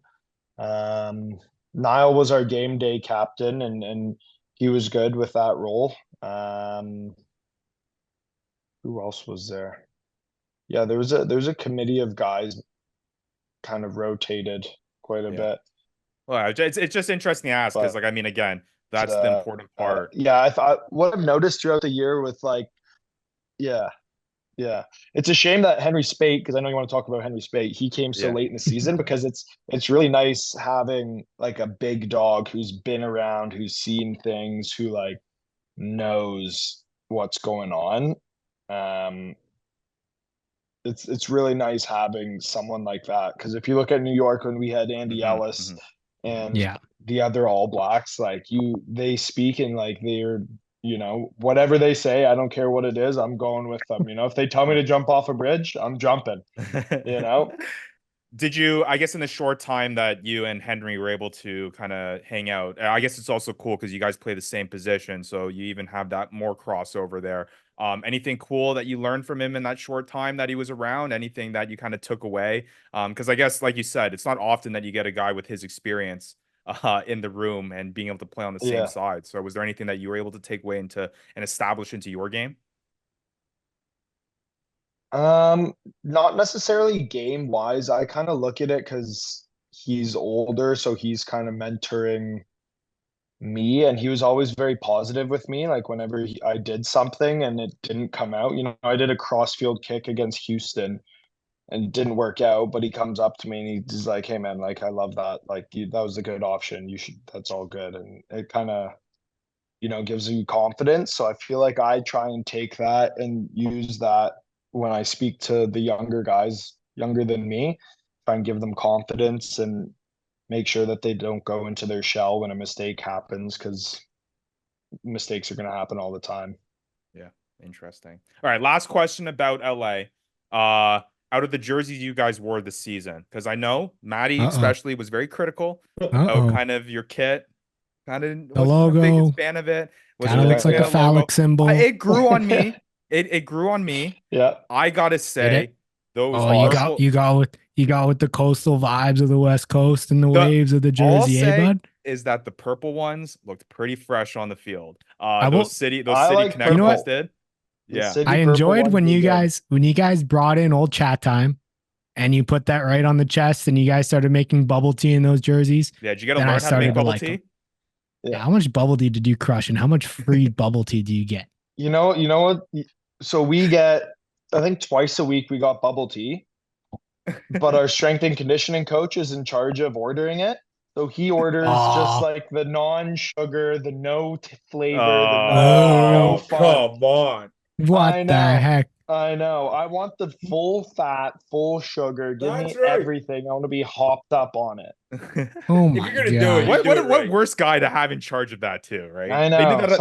Um, Niall was our game day captain, and he was good with that role. Who else was there? Yeah, there's a committee of guys kind of rotated quite a Yeah. bit. Well, it's just interesting to ask because, But like, I mean, again, that's the important part. yeah, I thought what I've noticed throughout the year with like, yeah, yeah, it's a shame that Henry Spate, because I know you want to talk about Henry Spate, he came so Yeah. late in the season because it's really nice having like a big dog who's been around, who's seen things, who like knows what's going on. Um, it's really nice having someone like that because if you look at New York when we had Andy Ellis and Yeah. the other All Blacks, like they speak and like they're whatever they say, I don't care what it is, I'm going with them. If they tell me to jump off a bridge, I'm jumping. You know, Did you, I guess, in the short time that you and Henry were able to kind of hang out, I guess it's also cool because you guys play the same position, so you even have that more crossover there. Anything cool that you learned from him in that short time that he was around? Anything that you kind of took away? Because I guess, like you said, it's not often that you get a guy with his experience in the room and being able to play on the same yeah. side. So was there anything that you were able to take away into and establish into your game? Not necessarily game wise. I kind of look at it because he's older, so he's kind of mentoring me, and he was always very positive with me. Like whenever I did something and it didn't come out, I did a crossfield kick against Houston and it didn't work out, but he comes up to me and he's like, "Hey man, like I love that. Like that was a good option. You should. That's all good." And it kind of gives you confidence. So I feel like I try and take that and use that when I speak to the younger guys, younger than me, try and give them confidence and make sure that they don't go into their shell when a mistake happens because mistakes are going to happen all the time. Yeah, interesting. All right, last question about LA. Out of the jerseys you guys wore this season, because I know Maddie especially was very critical about kind of your kit. Kind of the wasn't the logo biggest fan of it. kind of looks like a phallic symbol. It grew on me. It grew on me. Yeah, I gotta say those. Oh, you got with the coastal vibes of the West Coast and the waves of the jersey, bud? Is that the purple ones looked pretty fresh on the field. I Those city Connect ones did. Yeah. I enjoyed when you guys brought in old chat time and you put that right on the chest and you guys started making bubble tea in those jerseys. Yeah, did you get to learn how to make bubble tea? Yeah. How much bubble tea did you crush and how much free bubble tea do you get? You know what? So we get, I think twice a week we got bubble tea, but our strength and conditioning coach is in charge of ordering it. So he orders just like the non-sugar, the no flavor, the no fun. Come on. What the heck? I know. I want the full fat, full sugar. Give me everything. I want to be hopped up on it. Oh my God. What worse guy to have in charge of that too, right? I know.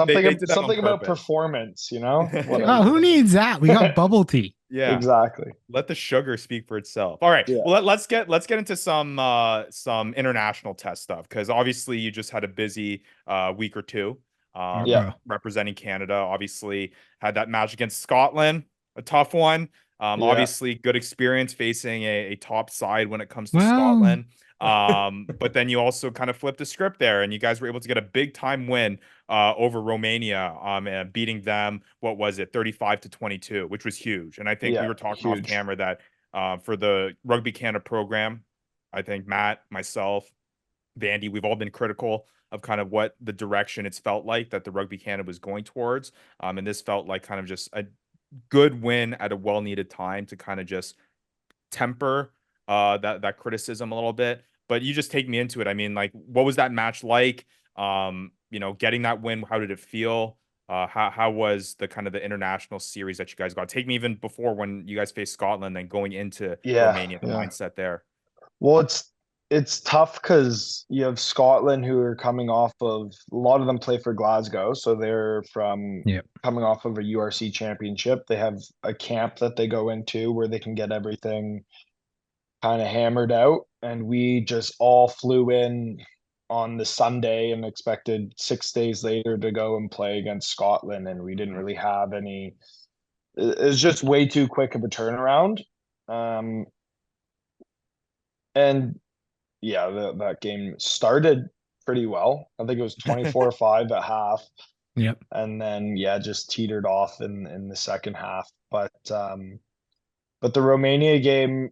They did that something about performance, who needs that? We got bubble tea. Yeah, exactly. Let the sugar speak for itself. All right. Yeah. Well, let's get into some international test stuff because obviously you just had a busy week or two. Representing Canada. Obviously had that match against Scotland, a tough one. Obviously good experience facing a top side when it comes to Scotland. But then you also kind of flipped the script there and you guys were able to get a big time win over Romania, beating them, what was it, 35-22, which was huge. And I think we were talking off camera that for the Rugby Canada program, I think Matt, myself, Vandy, we've all been critical of kind of what the direction it's felt like that the Rugby Canada was going towards. And this felt like kind of just a good win at a well-needed time to kind of just temper that criticism a little bit. But you just take me into it. I mean, like, what was that match like? Getting that win, how did it feel? How was the kind of the international series that you guys got? Take me even before when you guys faced Scotland, then going into Yeah, Romania, the yeah. mindset there. Well, it's tough because you have Scotland who are coming off of, a lot of them play for Glasgow, so they're from Yeah. coming off of a URC championship. They have a camp that they go into where they can get everything kind of hammered out, and we just all flew in on the Sunday and expected 6 days later to go and play against Scotland, and we didn't really have any. It was just way too quick of a turnaround. Um, and yeah, that game started pretty well. I think it was 24-5 at half. Yep. And then yeah, just teetered off in the second half. But the Romania game,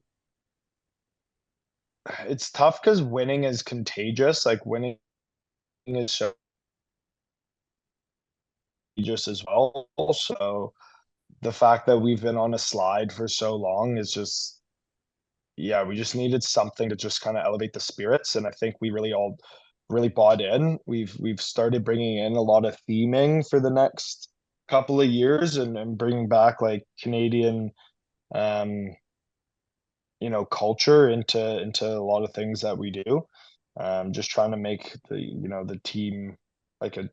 it's tough because winning is contagious. Like winning is so contagious as well. So the fact that we've been on a slide for so long is just, yeah, we just needed something to just kind of elevate the spirits, and I think we really bought in. We've started bringing in a lot of theming for the next couple of years, and bringing back like Canadian, um, culture into a lot of things that we do. Just trying to make the team like a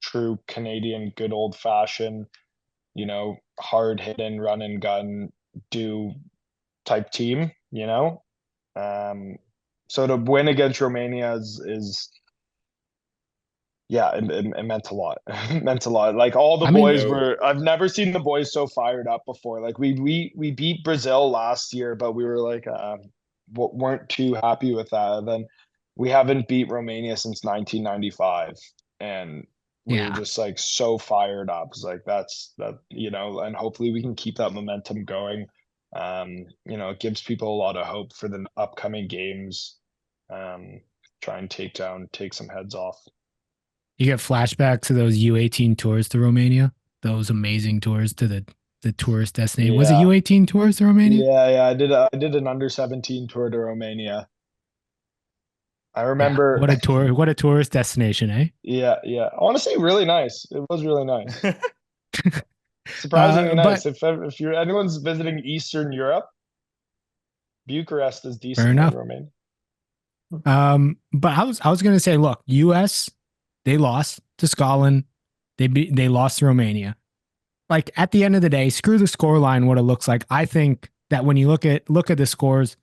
true Canadian, good old fashioned, hard hitting, run and gun, do type team. So to win against Romania is yeah, it meant a lot. It meant a lot. Like all the I mean, boys were. I've never seen the boys so fired up before. Like we beat Brazil last year, but we were like weren't too happy with that. And then we haven't beat Romania since 1995, and we were yeah. just like so fired up. It's like and hopefully we can keep that momentum going. It gives people a lot of hope for the upcoming games. Try and take some heads off. You get flashbacks to those U18 tours to Romania, those amazing tours to the tourist destination. Was it Yeah. U18 tours to Romania? Yeah. I did an under 17 tour to Romania. I Yeah. remember. What a tour! What a tourist destination, eh? Yeah. Honestly, really nice. It was really nice. Surprisingly nice. But If anyone's visiting Eastern Europe, Bucharest is fair decent in enough. Romania. But I was gonna say, look, US, they lost to Scotland. They lost to Romania. Like at the end of the day, screw the score line, what it looks like. I think that when you look at the scores,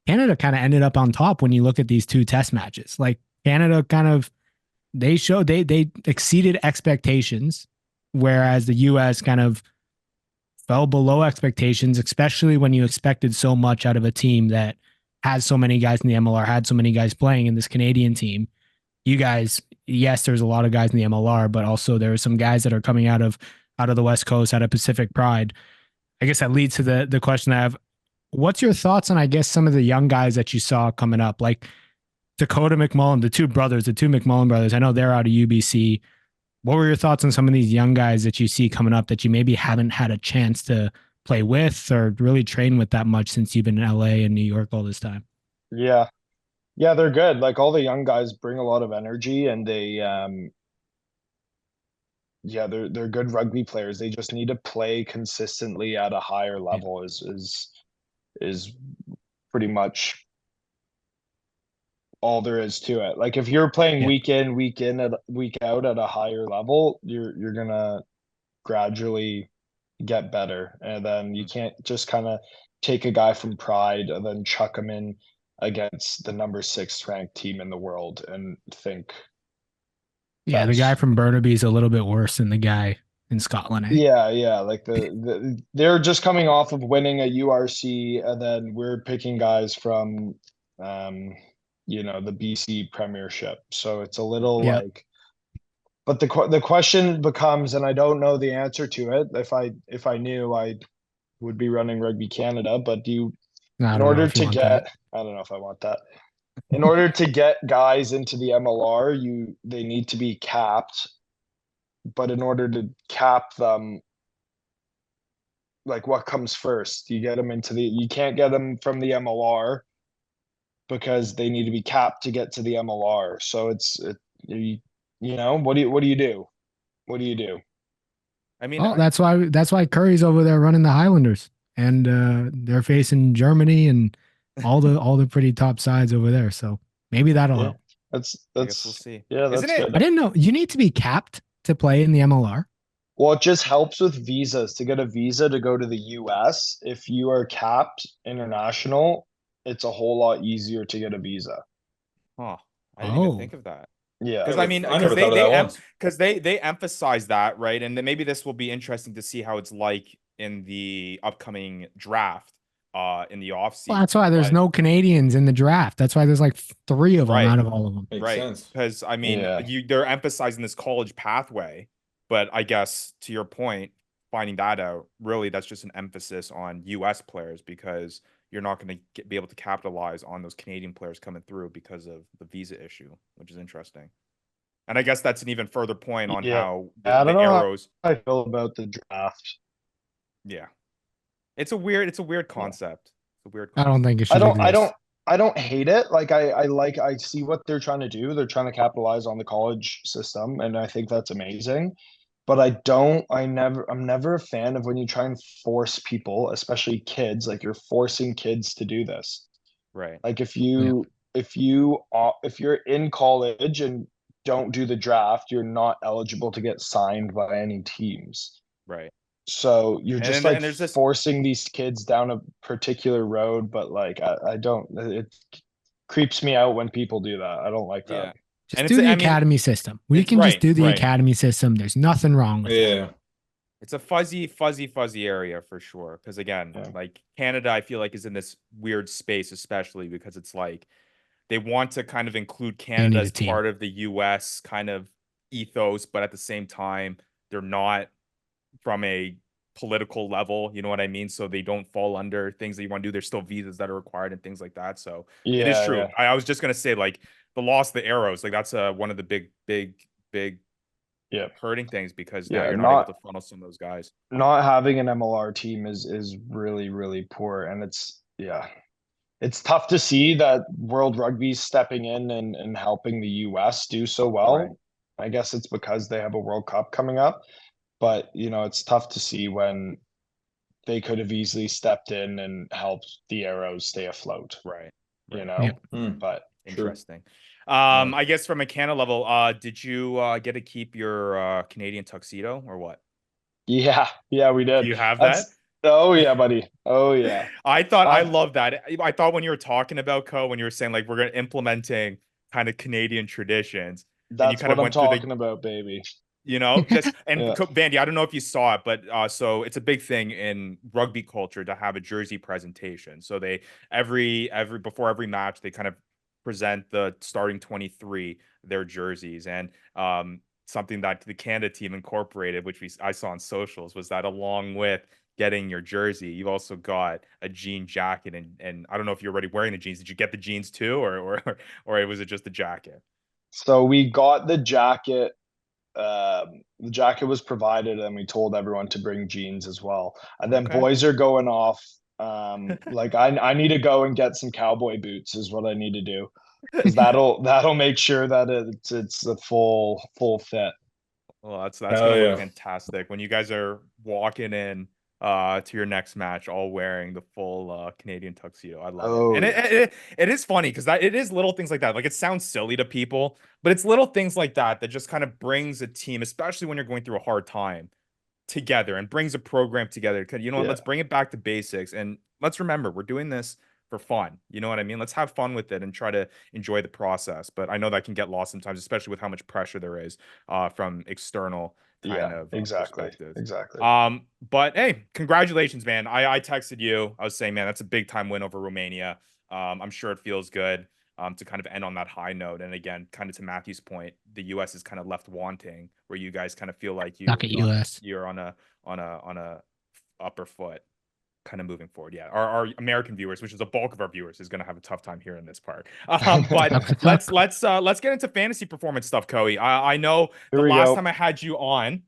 Canada kind of ended up on top when you look at these two test matches. Like Canada kind of they exceeded expectations, whereas the US kind of fell below expectations, especially when you expected so much out of a team that has so many guys in the MLR, had so many guys playing in this Canadian team. You guys, yes, there's a lot of guys in the MLR, but also there are some guys that are coming out of the West Coast, out of Pacific Pride. I guess that leads to the question I have. What's your thoughts on, I guess, some of the young guys that you saw coming up, like Dakota McMullen, the two McMullen brothers? I know they're out of UBC. What were your thoughts on some of these young guys that you see coming up that you maybe haven't had a chance to play with or really train with that much since you've been in LA and New York all this time? Yeah. Yeah, they're good. Like all the young guys bring a lot of energy, and they're good rugby players. They just need to play consistently at a higher level is pretty much all there is to it. Like if you're playing week in, week out at a higher level, you're gonna gradually get better. And then you can't just kind of take a guy from Pride and then chuck him in against the number 6 ranked team in the world and think. Yeah, the guy from Burnaby is a little bit worse than the guy in Scotland. Eh? Yeah. Like they're just coming off of winning a URC, and then we're picking guys from, the BC Premiership. So it's a little like. But the question becomes, and I don't know the answer to it. If I knew, I would be running Rugby Canada. But I don't know if I want that. In order to get guys into the MLR, they need to be capped. But in order to cap them, like what comes first? You can't get them from the MLR because they need to be capped to get to the MLR. So what do you do? What do you do? I mean, Oh, that's why Curry's over there running the Highlanders, and they're facing Germany and all the pretty top sides over there. So maybe that'll Yeah, help. I guess we'll see. Yeah, Isn't that's it? good. I didn't know you need to be capped to play in the MLR. Well, it just helps with visas. To get a visa to go to the US, if you are capped international, it's a whole lot easier to get a visa. Huh. I didn't even Oh, think of that. Yeah. Because I mean, I never thought of that once. because they emphasize that, right? And then maybe this will be interesting to see how it's like in the upcoming draft, in the well, offseason. that's why there's no Canadians in the draft. That's why there's like 3 of them Right. out of all of them. Makes right. sense. Because I mean, Yeah. they're emphasizing this college pathway, but I guess to your point, finding that out, really, that's just an emphasis on U.S. players because you're not going to be able to capitalize on those Canadian players coming through because of the visa issue, which is interesting. And I guess that's an even further point on Yeah. how I the don't know arrows. how I feel about the draft. Yeah, it's a weird concept. It's a weird I don't concept. think it should exist. I don't hate it. Like I see what they're trying to do. They're trying to capitalize on the college system, and I think that's amazing. But I'm never a fan of when you try and force people, especially kids, like you're forcing kids to do this. Right. Like if you're in college and don't do the draft, you're not eligible to get signed by any teams. Right. So you're And just then like and there's this. forcing these kids down a particular road, but like I don't, it creeps me out when people do that. I don't like Yeah. that. Just And do it's, the I mean, academy system. We it's can just do the right. academy system. There's nothing wrong with that. Yeah. It's a fuzzy area for sure. Because again, Yeah. like Canada, I feel like is in this weird space, especially because it's like they want to kind of include Canada need a as team. part of the US kind of ethos, but at the same time, they're not from a political level, you know what I mean? So they don't fall under things that you want to do. There's still visas that are required and things like that. So it is true. Yeah. I was just gonna say, like, the loss of the arrows, like that's one of the big Yeah. hurting things because now Yeah. you're not able to funnel some of those guys. Not having an MLR team is really, really poor. And it's tough to see that World Rugby's stepping in and helping the US do so well. Right. I guess it's because they have a World Cup coming up. But it's tough to see when they could have easily stepped in and helped the Arrows stay afloat. Right. But interesting. Yeah. I guess from a Canada level, did you get to keep your Canadian tuxedo or what? yeah, we did. Do you have that? Oh yeah, buddy. Oh yeah. I thought I love that. I thought when you were talking about when you were saying like we're gonna implementing kind of Canadian traditions, that's you kind what of I'm talking about, baby. Just and Yeah. Vandy, I don't know if you saw it, but so it's a big thing in rugby culture to have a jersey presentation. So they every before every match they kind of present the starting 23 their jerseys, and something that the Canada team incorporated, which I saw on socials, was that along with getting your jersey, you also got a jean jacket, and I don't know if you're already wearing the jeans. Did you get the jeans too, or was it just the jacket? So we got the jacket. The jacket was provided, and we told everyone to bring jeans as well. And then boys are going off. Like I need to go and get some cowboy boots is what I need to do, because that'll make sure that it's a full fit. Well, that's gonna look fantastic when you guys are walking in to your next match, all wearing the full Canadian tuxedo. I love it, and it is funny because it is little things like that. Like it sounds silly to people, but it's little things like that that just kind of brings a team, especially when you're going through a hard time, together and brings a program together. Because let's bring it back to basics, and let's remember we're doing this for fun. You know what I mean? Let's have fun with it and try to enjoy the process. But I know that can get lost sometimes, especially with how much pressure there is from external kind of perspectives. Exactly. But hey, congratulations, man. I texted you. I was saying, man, that's a big time win over Romania. I'm sure it feels good to kind of end on that high note. And again, kind of to Matthew's point, the US is kind of left wanting, where you guys kind of feel like you're on a upper foot kind of moving forward. Yeah, our American viewers, which is the bulk of our viewers, is going to have a tough time hearing this part. But let's get into fantasy performance stuff, Coey. I know the last time I had you on,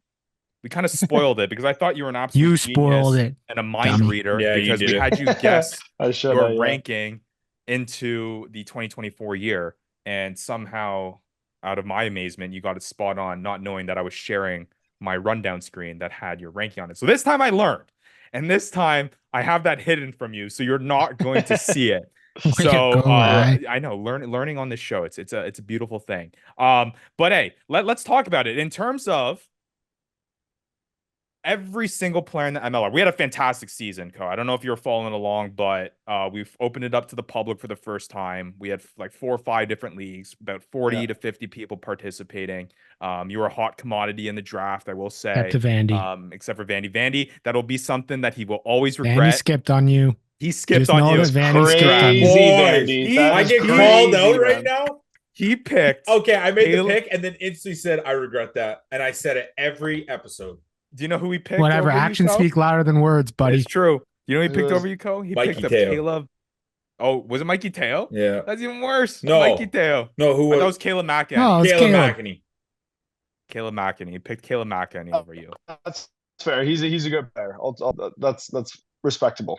we kind of spoiled it because I thought you were an absolute You spoiled it and a mind reader because we had you guess your ranking into the 2024 year, and somehow, out of my amazement, you got it spot on, not knowing that I was sharing my rundown screen that had your ranking on it. So this time I learned, and this time I have that hidden from you, so you're not going to see it. So I know learning on this show, it's a beautiful thing. But hey, let's talk about it in terms of every single player in the MLR. We had a fantastic season, Co. I don't know if you're following along, but we've opened it up to the public for the first time. We had like 4 or 5 different leagues, about 40 to 50 people participating. You were a hot commodity in the draft, I will say. Except to Vandy. Except for Vandy. Vandy, that'll be something that he will always regret. Vandy skipped on you. He skipped on you. Vandy. I get called out right now. He picked. Okay, I made the pick and then instantly said, I regret that. And I said it every episode. Do you know who he picked? Whatever. Actions speak louder than words, buddy. It's true. You know who he picked over you, Co? He picked up Caleb. Oh, was it Mikey Teo? Yeah. That's even worse. No. Mikey Teo. No, who was? That was Caleb McEnany. No, Caleb McEnany. Caleb McEnany. He picked Caleb McEnany over you. That's fair. He's a good player. That's respectable.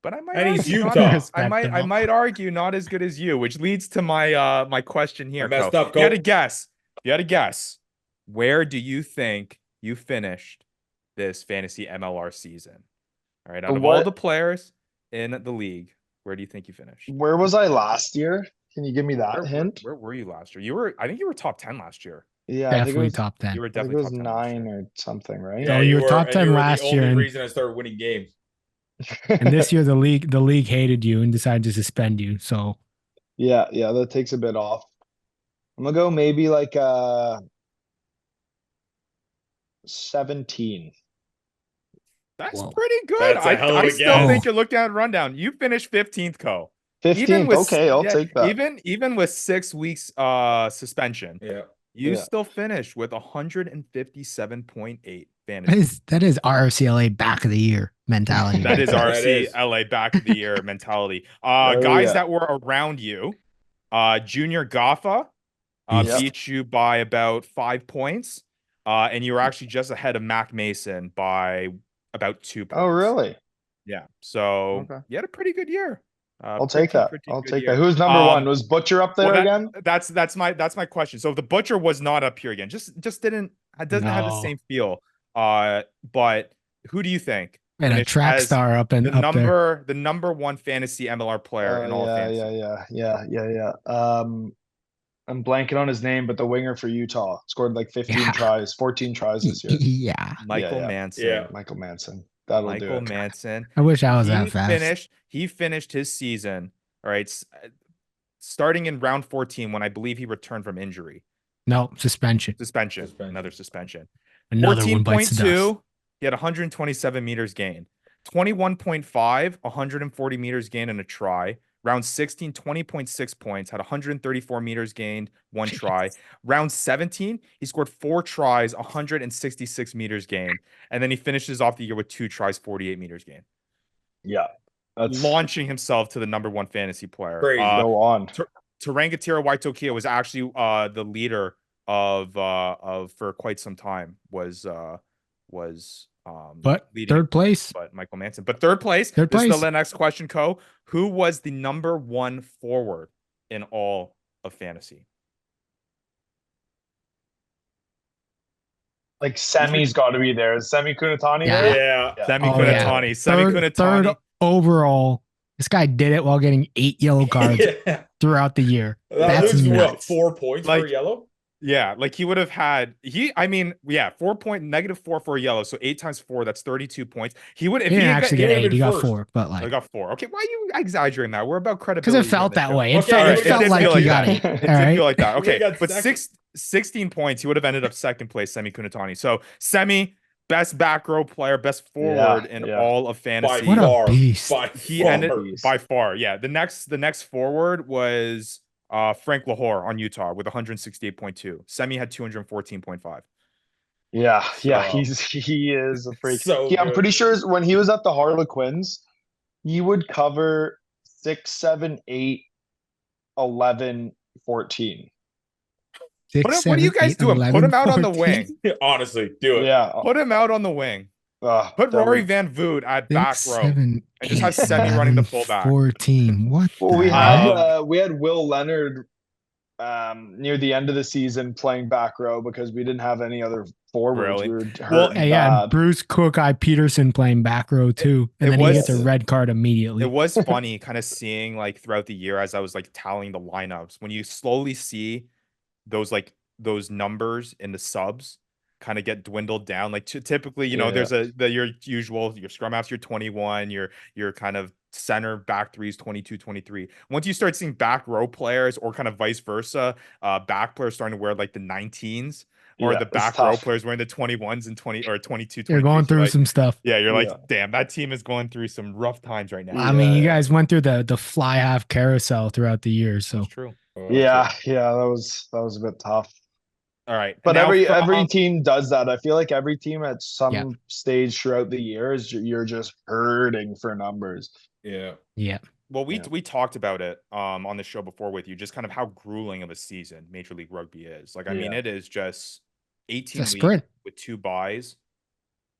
But I might and argue he's Utah. I might argue not as good as you, which leads to my my question here. Messed up, you had to guess. You had to guess. Where do you think you finished this fantasy MLR season? All right, out of all the players in the league, where do you think you finished? Where was I last year? Can you give me that hint? Where were you last year? I think you were top 10 last year. Yeah, definitely top 10. You were I think definitely it was top 10 9 or something, right? Yeah, you were top 10 last year. The only reason I started winning games. And this year the league hated you and decided to suspend you. So yeah, that takes a bit off. I'm gonna go maybe like 17. That's pretty good. I still think you're looking at a rundown. You finished 15th, Co. 15th. Okay, I'll take that. Even with 6 weeks suspension. Yeah. You still finished with 157.8 fantasy. That is RFCLA back of the year mentality. That is RFCLA back of the year mentality. Guys that were around you, Junior Gaffa beat you by about 5 points. And you were actually just ahead of Mac Mason by about 2 points. Oh, really? Yeah. So you had a pretty good year. I'll take that. I'll take that. Who's number 1? Was Butcher up there again? That's my question. So if the Butcher was not up here again, doesn't have the same feel. But who do you think? And a track star up there. The number 1 fantasy MLR player in all of fantasy. Yeah. I'm blanking on his name, but the winger for Utah scored like 15 tries, 14 tries this year. Yeah. Michael Manson. Yeah. Michael Manson. That'll do it. Michael Manson. I wish I was that fast. He finished his season, all right, starting in round 14 when I believe he returned from injury. No, suspension. Another suspension. Another 14.2. He had 127 meters gained. 21.5, 140 meters gained in a try. Round 16, 20.6 points, had 134 meters gained, 1 try. Round 17, he scored 4 tries, 166 meters gained. And then he finishes off the year with 2 tries, 48 meters gained. Yeah. That's launching himself to the number 1 fantasy player. Crazy. Go on. Tarangatira Waitokia was actually the leader of for quite some time but leading, third place. But Michael Manson. But third place. This is the next question, Co. Who was the number 1 forward in all of fantasy? Like Semi's got to be there. Is Semi Kunatani there? Yeah. Semi Kunatani. Semi Kunatani. Third overall. This guy did it while getting 8 yellow cards throughout the year. That's what, 4 points for yellow? Yeah, like he would have had -4 for a yellow, so 8 times 4, that's 32 points. He would if he didn't actually get 8, he got 4, but like he got 4. Okay, why are you exaggerating that? We're about credibility. Because it felt that way. It felt like he got 8. It did feel like that. Okay, but 16 points, he would have ended up second place, Semi Kunatani. So Semi, best back row player, best forward in all of fantasy. What a beast. By far. Yeah. The next forward was Frank Lahore on Utah with 168.2. Semi had 214.5. Yeah, he is a freak. I'm pretty sure when he was at the Harlequins, he would cover 6, 7, 8, 11, 14. What are you guys doing? 11, put him out 14? On the wing. Honestly, do it. Yeah. Put him out on the wing. Put Rory Van Voot at 6, back row 7, and just have Semi running the fullback. 14. What? Well, we had Will Leonard near the end of the season playing back row because we didn't have any other forwards. Really? We were Well, hurting Yeah, bad. and Bruce Cook, Peterson playing back row too, and it then he gets a was- red card immediately. It was funny kind of seeing like throughout the year as I was like tallying the lineups when you slowly see those numbers in the subs kind of get dwindled down. Like typically, you know, there's your usual, your scrum master 21, your kind of center back threes 22, 23. Once you start seeing back row players or kind of vice versa, back players starting to wear like the 19s or the back row players wearing the 21s and 20 or 22, 23. You're going through some stuff. Yeah, you're like, damn, that team is going through some rough times right now. I mean, you guys went through the fly half carousel throughout the year, so That's true. Yeah, that was a bit tough. All right. But now every team does that. I feel like every team at some stage throughout the year is you're just hurting for numbers. Yeah. Well, we talked about it on the show before with you, just kind of how grueling of a season Major League Rugby is. Like, I mean, it is just 18 weeks with 2 buys.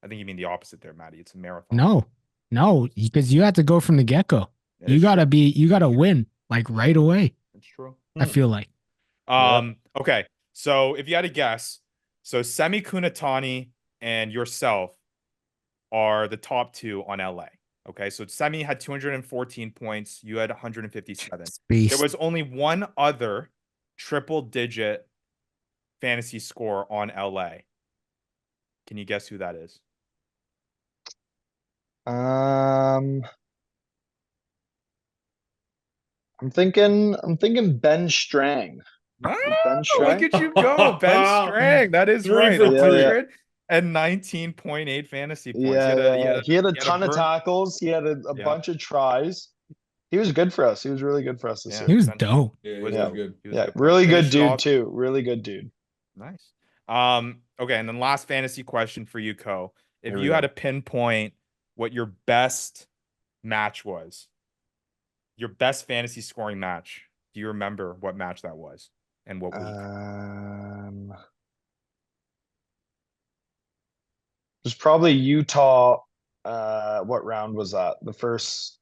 I think you mean the opposite there, Maddie. It's a marathon. No, because you have to go from the get-go. You gotta win like right away. That's true. I feel like. Okay. So if you had to guess, so Semi Kunatani and yourself are the top 2 on LA. Okay, so Semi had 214 points. You had 157. There was only one other triple-digit fantasy score on LA. Can you guess who that is? I'm thinking Ben Strang. Ben Strang? Look at you go, Ben Strang. That is right. 119.8 fantasy points. He had a ton of tackles. He had a bunch of tries. He was good for us. He was really good for us this year. He was dope. He was good. Really good dude too. Really good dude. Nice. Okay, and then last fantasy question for you, Ko. If you had to pinpoint what your best match was, your best fantasy scoring match, do you remember what match that was and what week? It was probably Utah. What round was that? The first.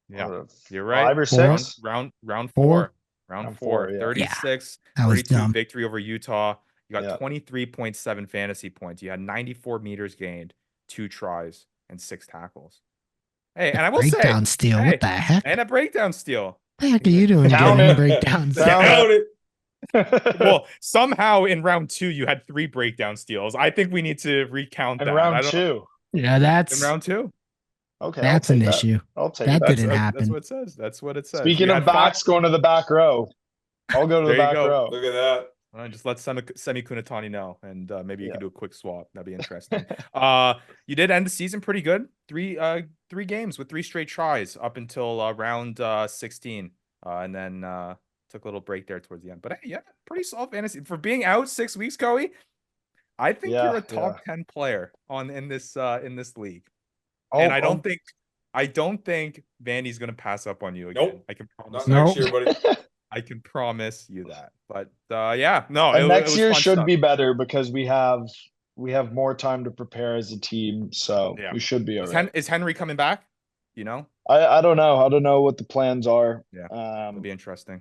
You're right. 5 or 6. Round 4. Round 4. Yeah. 36, that was 32 dumb. victory over Utah. You got 23.7 fantasy points. You had 94 meters gained, 2 tries, and 6 tackles. Hey, and I will say, breakdown steal. What the heck? And a breakdown steal. What the heck are you doing? Getting breakdowns. Well, somehow in round 2 you had 3 breakdown steals. I think we need to recount that. Round 2. Yeah, that's in round 2. Okay, that's an issue. I'll take that. That Didn't happen. That's what it says. Speaking of backs going to the back row, I'll go to the back row. Look at that. Just let Semi Kunatani know, and maybe you can do a quick swap. That'd be interesting. You did end the season pretty good. 3 games with 3 straight tries up until round 16, and then took a little break there towards the end. But hey, pretty solid fantasy for being out 6 weeks, Coey. I think you're a top 10 player in this league, and I don't think Vandy's gonna pass up on you again. Nope. I can promise. Not next year, buddy. I can promise you that. But next year should be better because we have more time to prepare as a team, so we should be all right. Is Henry coming back? You know, I don't know. I don't know what the plans are. It'll be interesting.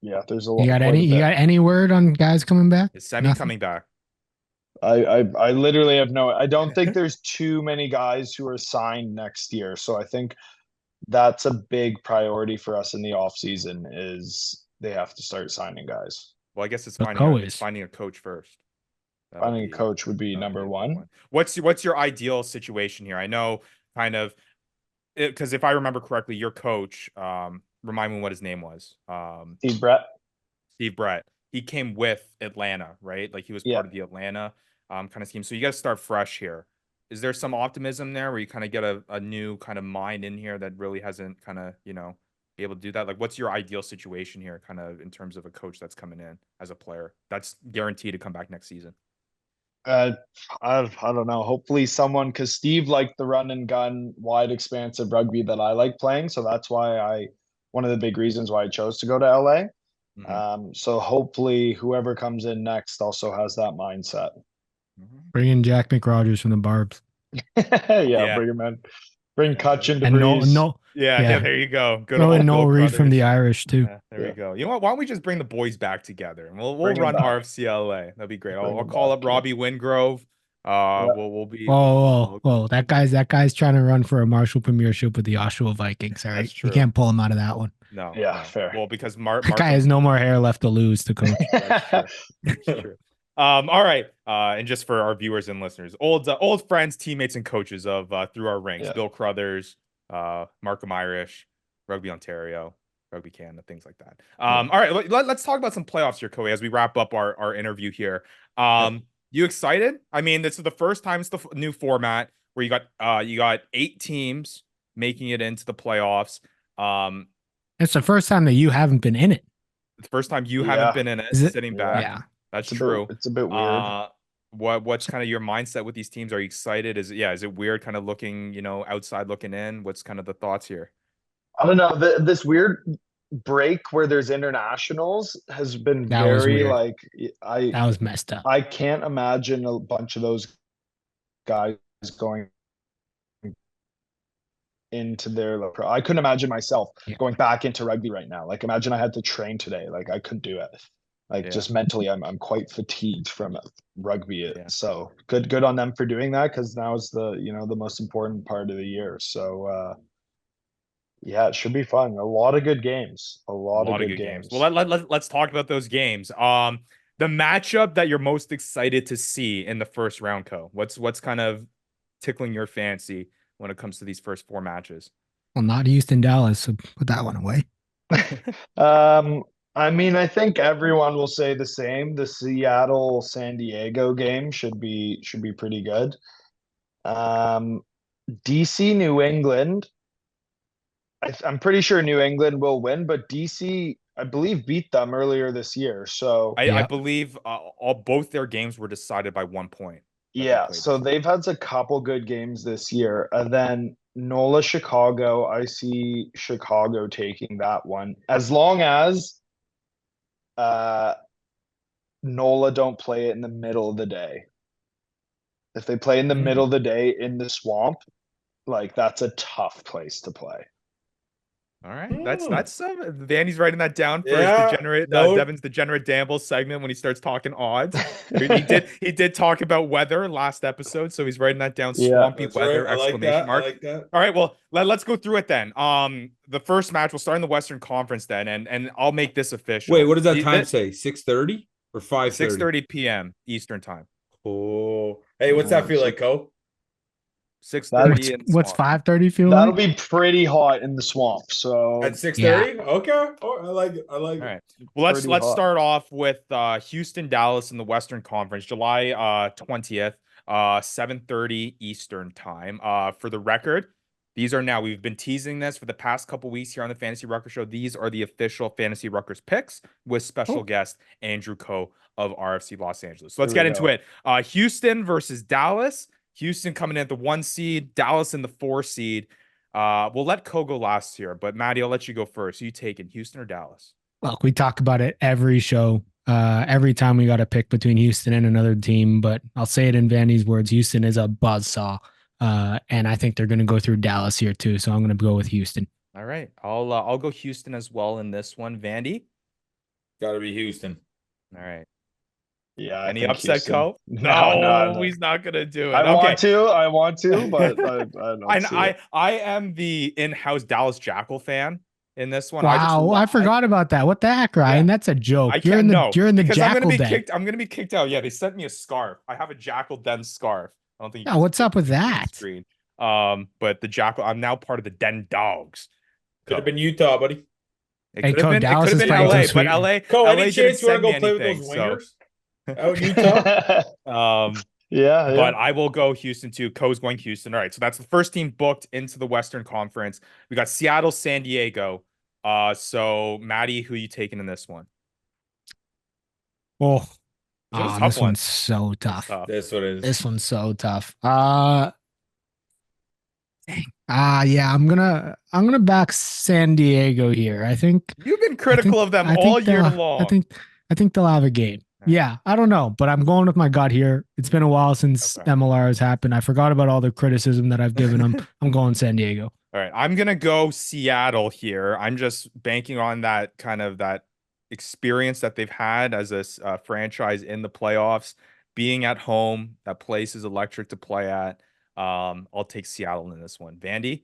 Yeah, there's a lot. You got any word on guys coming back? Is Semi coming back? I literally have I don't think there's too many guys who are signed next year, so I think that's a big priority for us in the off season is they have to start signing guys. Well, I guess it's finding a coach first. Finding a coach would be number one. What's your ideal situation here? I know kind of because if I remember correctly, your coach, remind me what his name was. Steve Brett. Steve Brett. He came with Atlanta, right? Like he was part of the Atlanta kind of scheme. So you got to start fresh here. Is there some optimism there where you kind of get a new kind of mind in here that really hasn't kind of, be able to do that? Like, what's your ideal situation here kind of in terms of a coach that's coming in as a player that's guaranteed to come back next season? I don't know. Hopefully someone, because Steve liked the run and gun, wide, expansive rugby that I like playing. So that's why one of the big reasons why I chose to go to LA. Mm-hmm. So hopefully whoever comes in next also has that mindset. Bring in Jack McRogers from the Barbs. Bring him in. Bring Kutch into And Breeze. Yeah, there you go. Good Throw old in Noel Bill Reed from Crothers. the Irish too. Yeah, there we go. You know what? Why don't we just bring the boys back together and we'll Bring 'em run back. RFCLA. That'd be great. Bring I'll 'em call back, up yeah. Robbie Wingrove. Yeah. We'll be. Oh, that guy's trying to run for a Marshall Premiership with the Oshawa Vikings. All right, That's true. you can't pull him out of that one. No. Yeah, fair. Well, because That guy has no more hair left to lose to coach. That's true. That's true. All right. And just for our viewers and listeners, old friends, teammates, and coaches of through our ranks, Yeah. Bill Crothers, Markham Irish, Rugby Ontario, Rugby Canada, things like that. All right, let's talk about some playoffs here, Koei, as we wrap up our interview here. You excited? I mean, this is the first time it's the new format where you got 8 teams making it into the playoffs. It's the first time that you haven't been in it. It's the first time you haven't been in it, sitting back. Yeah. That's true. It's a bit weird. What's kind of your mindset with these teams? Are you excited? Is it weird kind of looking, outside looking in? What's kind of the thoughts here? I don't know. This weird break where there's internationals has been That was very weird. That was messed up. I can't imagine a bunch of those guys going into their I couldn't imagine myself going back into rugby right now. Like, imagine I had to train today. Like, I couldn't do it. Like, just mentally, I'm quite fatigued from rugby. So good on them for doing that, because now is the most important part of the year. So yeah, it should be fun. A lot of good games. A lot of good games. Well, let's talk about those games. The matchup that you're most excited to see in the first round, Co. What's kind of tickling your fancy when it comes to these first 4 matches? Well, not Houston, Dallas, so put that one away. I mean, I think everyone will say the same. The Seattle San Diego game should be pretty good. DC New England. I'm pretty sure New England will win, but DC, I believe, beat them earlier this year. So I believe both their games were decided by 1 point. Yeah, so they've had a couple good games this year. And then NOLA Chicago, I see Chicago taking that one. As long as NOLA don't play it in the middle of the day. If they play in the middle of the day in the swamp, like, that's a tough place to play. All right, that's Vandy's writing that down for his Degenerate, Devin's Degenerate Dambles segment when he starts talking odds. he did talk about weather last episode, so he's writing that down. Swampy weather! Right. Exclamation mark! I like that. All right, well let's go through it then. The first match we'll start in the Western Conference then, and I'll make this official. Wait, what does that time say? 6:30 or 5:30? 6:30 p.m. Eastern time. Oh, hey, what's that feel like, Co? 6:30. What's 5:30 feel That'll like? be pretty hot in the swamp. So at 6:30. Okay. Oh, I like it. All right. Well, let's start off with Houston, Dallas in the Western Conference, July 20th, 7:30 Eastern time. For the record, we've been teasing this for the past couple weeks here on the Fantasy Ruckers Show. These are the official Fantasy Ruckers picks with special guest Andrew Coe of RFC Los Angeles. So let's get into it. Houston versus Dallas. Houston coming in at the 1 seed, Dallas in the 4 seed. We'll let Coe go last here, but Maddie, I'll let you go first. Who you taking, Houston or Dallas? Look, we talk about it every show. Every time we got to pick between Houston and another team, but I'll say it in Vandy's words. Houston is a buzzsaw. And I think they're going to go through Dallas here too. So I'm going to go with Houston. All right. I'll go Houston as well in this one. Vandy? Got to be Houston. All right. Yeah. Any upset, Co? No, he's not going to do it. I want to, but I don't I am the in-house Dallas Jackal fan in this one. Wow, I forgot about that. What the heck, Ryan? That's a joke. You're in the Jackal den. I'm gonna be kicked out. Yeah, they sent me a scarf. I have a Jackal Den scarf. I don't think. Yeah, what's up with that? But the Jackal. I'm now part of the Den Dogs. Could have been Utah, buddy. Hey, Co, Dallas is LA, LA, but LA. Co, LA any chance you want to go play anything, with those wingers out in Utah? Yeah. But I will go Houston too. Co's going Houston. All right, so that's the first team booked into the Western Conference. We got Seattle, San Diego. So Maddie, who are you taking in this one? This one's so tough. This one is. This one's so tough. Yeah, I'm gonna back San Diego here. I think you've been critical of them all year long. I think they'll have a game. Yeah, I don't know, but I'm going with my gut here. It's been a while since MLR has happened. I forgot about all the criticism that I've given them. I'm going San Diego. All right, I'm gonna go Seattle here. I'm just banking on that experience that they've had as a franchise in the playoffs, being at home. That place is electric to play at. I'll take Seattle in this one. Vandy?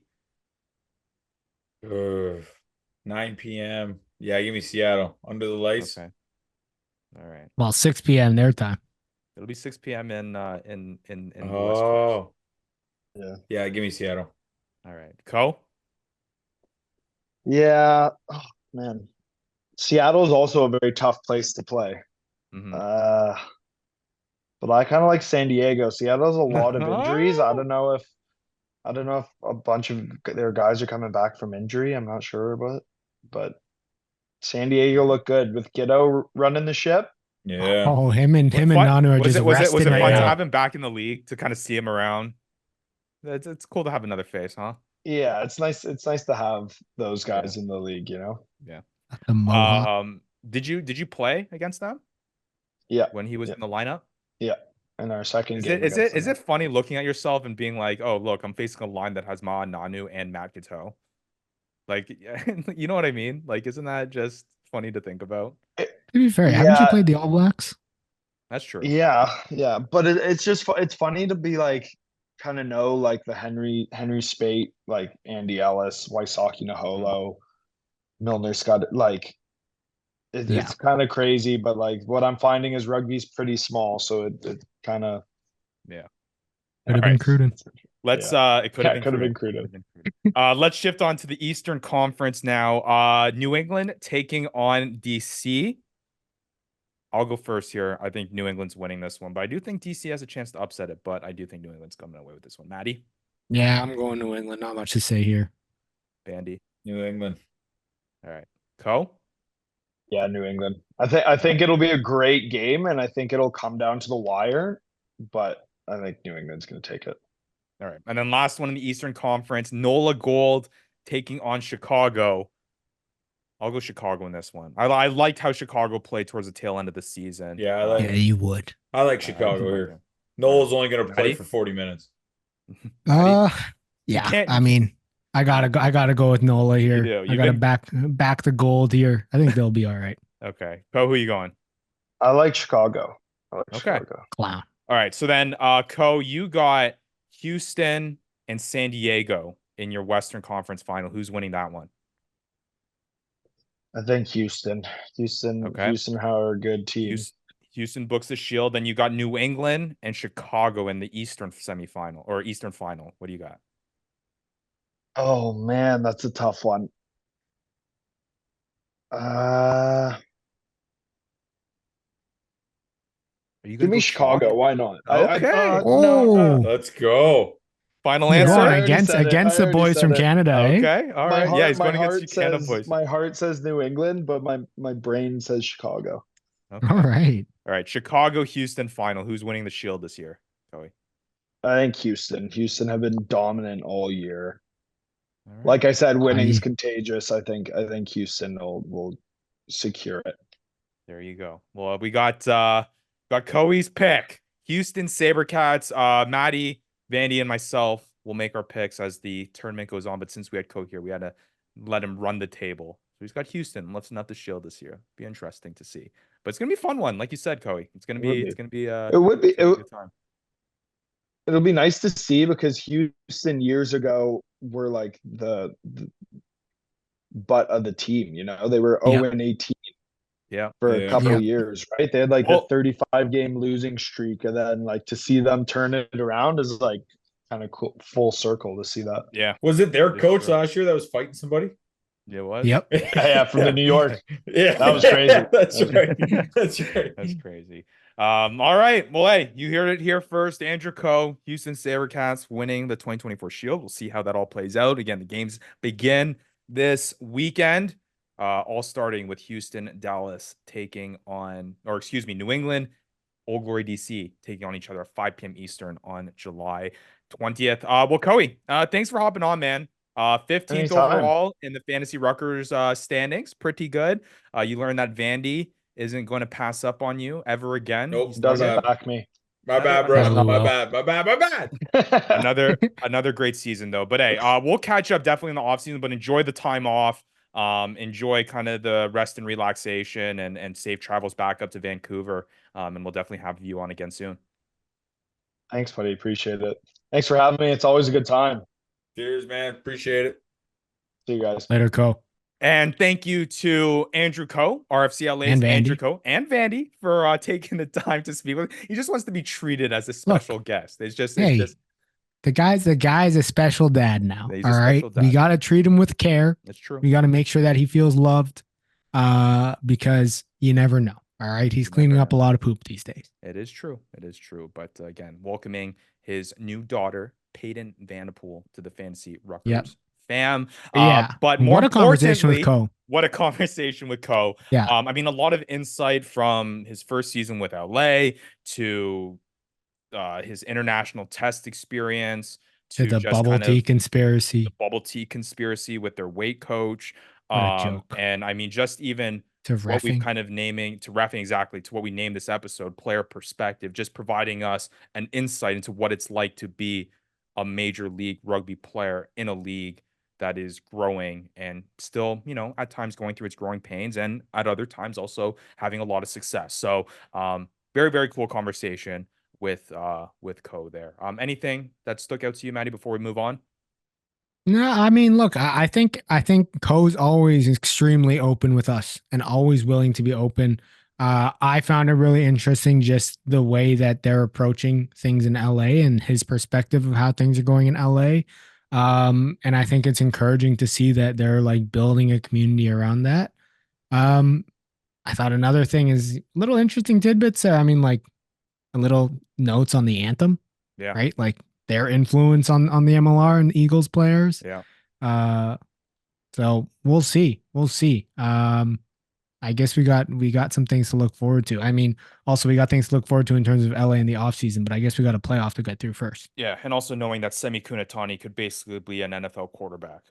9 p.m. Yeah, give me Seattle under the lights. Okay. All right. Well, 6 p.m. their time. It'll be 6 p.m. in the West Oh, Yeah. yeah, give me Seattle. All right. Co? Yeah. Oh, man. Seattle is also a very tough place to play. Mhm. But I kind of like San Diego. Seattle has a lot of injuries. I don't know if a bunch of their guys are coming back from injury. I'm not sure but San Diego looked good with Giddo running the ship. Yeah. Oh, him and Nanu are just resting was it right fun to now. have him back in the league to kind of see him around? It's cool to have another face, huh? Yeah, it's nice. It's nice to have those guys in the league, Yeah. The Mohawk. Did you play against them Yeah. when he was in the lineup? Yeah. In our second Is game. is it funny looking at yourself and being like, oh look, I'm facing a line that has Ma Nanu and Matt Gateau? Like, you know what I mean? Like, isn't that just funny to think about? To be fair, haven't you played the All Blacks? That's true. Yeah, yeah. But it's just it's funny to be like kind of know like the Henry Spate, like Andy Ellis, Waisaki Naholo, Milner Scott, like it's kind of crazy, but like what I'm finding is rugby's pretty small, so it kind of could have been Cruden. Let's it could have been Cruden. Let's shift on to the Eastern Conference now. New England taking on DC. I'll go first here. I think New England's winning this one, but I do think DC has a chance to upset it, but I do think New England's coming away with this one. Maddie? Yeah, I'm going New England. Not much to say here. Bandy? New England. All right. Co? Yeah, New England. I think it'll be a great game, and I think it'll come down to the wire, but I think New England's going to take it. All right. And then last one in the Eastern Conference, NOLA Gold taking on Chicago. I'll go Chicago in this one. I liked how Chicago played towards the tail end of the season. Yeah, you would. I like Chicago here. Noel's only going to play for 40 minutes. Yeah. I mean, I gotta go with Nola here. I gotta back the gold here. I think they'll be all right. Okay. Co, who are you going? I like Chicago. Chicago. Clown. All right. So then, Co, you got Houston and San Diego in your Western Conference final. Who's winning that one? I think Houston. Houston are a good team. Houston books the shield. Then you got New England and Chicago in the Eastern semifinal or Eastern final. What do you got? Oh man, that's a tough one. Give me Chicago. Why not? Okay. Let's go. Final answer against the boys from Canada. Okay. All right. Yeah, he's going against Canada boys. My heart says New England, but my brain says Chicago. Okay. All right. Chicago, Houston final. Who's winning the shield this year, Joey? I think Houston. Houston have been dominant all year. Right. Like I said, winning is contagious. I think Houston will secure it. There you go. Well, we got Coey's pick. Houston SaberCats. Maddie, Vandy, and myself will make our picks as the tournament goes on. But since we had Co here, we had to let him run the table. So he's got Houston lifting up the shield this year. Be interesting to see. But it's gonna be a fun one, like you said, Coey. It's gonna be a good time. It'll be nice to see because Houston years ago were like the butt of the team. They were 0-18. For a couple of years, right? They had like a 35-game losing streak, and then like to see them turn it around is like kind of cool, full circle to see that. Yeah. Was it their coach last year that was fighting somebody? It was. Yep. Yeah, from the New York. Yeah, that was crazy. That's right. That's right. That's crazy. All right. Well, hey, you heard it here first. Andrew Co, Houston SaberCats winning the 2024 Shield. We'll see how that all plays out. Again, the games begin this weekend. All starting with Houston, Dallas taking on, New England, Old Glory DC taking on each other at 5 p.m. Eastern on July 20th. Well, Coey, thanks for hopping on, man. 15th overall in the Fantasy Ruckers standings. Pretty good. You learned that Vandy isn't going to pass up on you ever again. Nope. He's Doesn't back me. My bad, bro. Probably My will. bad. My bad. My bad. another great season though. But hey, we'll catch up definitely in the off season. But enjoy the time off. Enjoy kind of the rest and relaxation and safe travels back up to Vancouver. And we'll definitely have you on again soon. Thanks, buddy. Appreciate it. Thanks for having me. It's always a good time. Cheers, man. Appreciate it. See you guys. Later, Co. And thank you to Andrew Coe, RFCLA's And Vandy. Andrew Coe, and Vandy for taking the time to speak with. He just wants to be treated as a special guest. It's just the guy's a special dad now. He's all a right. special dad. We got to treat him with care. That's true. We got to make sure that he feels loved because you never know. All right. He's cleaning up a lot of poop these days. It is true. It is true. But again, welcoming his new daughter, Peyton Vanderpool, to the Fantasy Ruckers fam. But more what a conversation with Co. What a conversation with Co. Yeah. I mean, a lot of insight from his first season with LA to his international test experience to the bubble tea conspiracy. The bubble tea conspiracy with their weight coach. What a joke. And I mean, just even to what we've reffing. kind of naming to reffing, exactly to what we named this episode, player perspective, just providing us an insight into what it's like to be a Major League Rugby player in a league that is growing and still, you know, at times going through its growing pains and at other times also having a lot of success. So very, very cool conversation with Co there. Anything that stuck out to you, Maddie, before we move on? No, I mean, look, I think Co's always extremely open with us and always willing to be open. I found it really interesting just the way that they're approaching things in LA and his perspective of how things are going in LA. And I think it's encouraging to see that they're like building a community around that. I thought another thing is little interesting tidbits. I mean, like a little notes on the anthem, right? Like their influence on the MLR and Eagles players. Yeah. So we'll see. I guess we got some things to look forward to. I mean, also we got things to look forward to in terms of LA in the offseason, but I guess we got a playoff to get through first. Yeah, and also knowing that Semi Kunatani could basically be an NFL quarterback.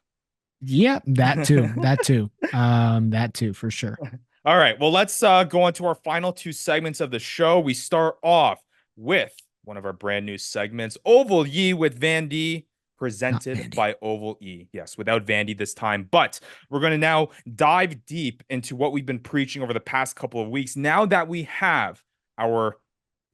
Yeah, that too. That too, for sure. All right, well, let's go on to our final two segments of the show. We start off with one of our brand new segments, OvalYe with Vandy, presented by OvalYe. Yes, without Vandy this time. But we're going to now dive deep into what we've been preaching over the past couple of weeks. Now that we have our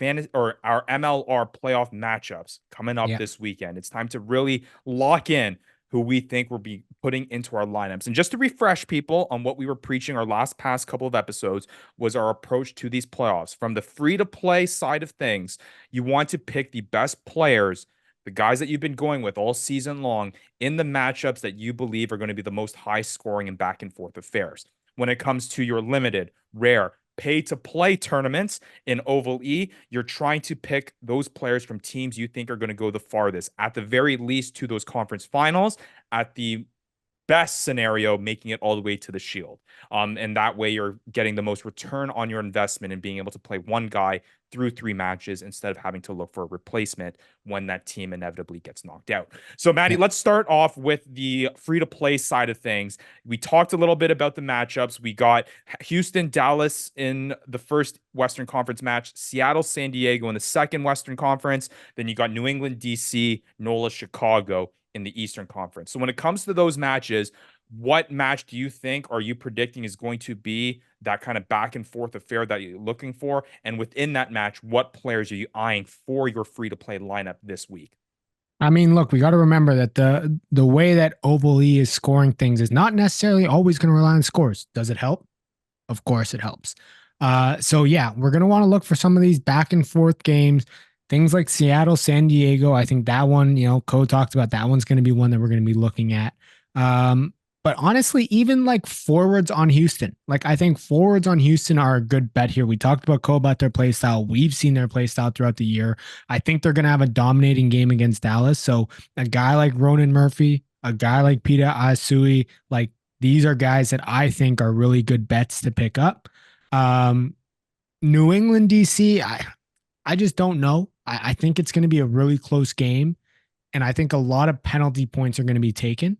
our MLR playoff matchups coming up this weekend, it's time to really lock in who we think we'll be putting into our lineups. And just to refresh people on what we were preaching our past couple of episodes was our approach to these playoffs. From the free-to-play side of things, you want to pick the best players, the guys that you've been going with all season long, in the matchups that you believe are going to be the most high-scoring and back-and-forth affairs. When it comes to your limited, rare, pay-to-play tournaments in OvalYe, you're trying to pick those players from teams you think are going to go the farthest, at the very least to those conference finals, at the best scenario, making it all the way to the Shield. And that way you're getting the most return on your investment and being able to play one guy through 3 matches instead of having to look for a replacement when that team inevitably gets knocked out. So, Maddie, let's start off with the free-to-play side of things. We talked a little bit about the matchups. We got Houston, Dallas in the first Western Conference match, Seattle, San Diego in the second Western Conference. Then you got New England, DC, NOLA, Chicago in the Eastern Conference. So when it comes to those matches, what match do you think, are you predicting is going to be that kind of back and forth affair that you're looking for? And within that match, what players are you eyeing for your free-to-play lineup this week? I mean, look, we got to remember that the way that OvalYe is scoring things is not necessarily always going to rely on scores. Does it help? Of course it helps. So yeah, we're going to want to look for some of these back and forth games. Things like Seattle, San Diego, I think that one, you know, Co talked about, that one's going to be one that we're going to be looking at. But honestly, even like forwards on Houston, like I think forwards on Houston are a good bet here. We talked about Co about their play style. We've seen their play style throughout the year. I think they're going to have a dominating game against Dallas. So a guy like Ronan Murphy, a guy like Peter Asui, like these are guys that I think are really good bets to pick up. New England, DC, I just don't know. I think it's going to be a really close game. And I think a lot of penalty points are going to be taken.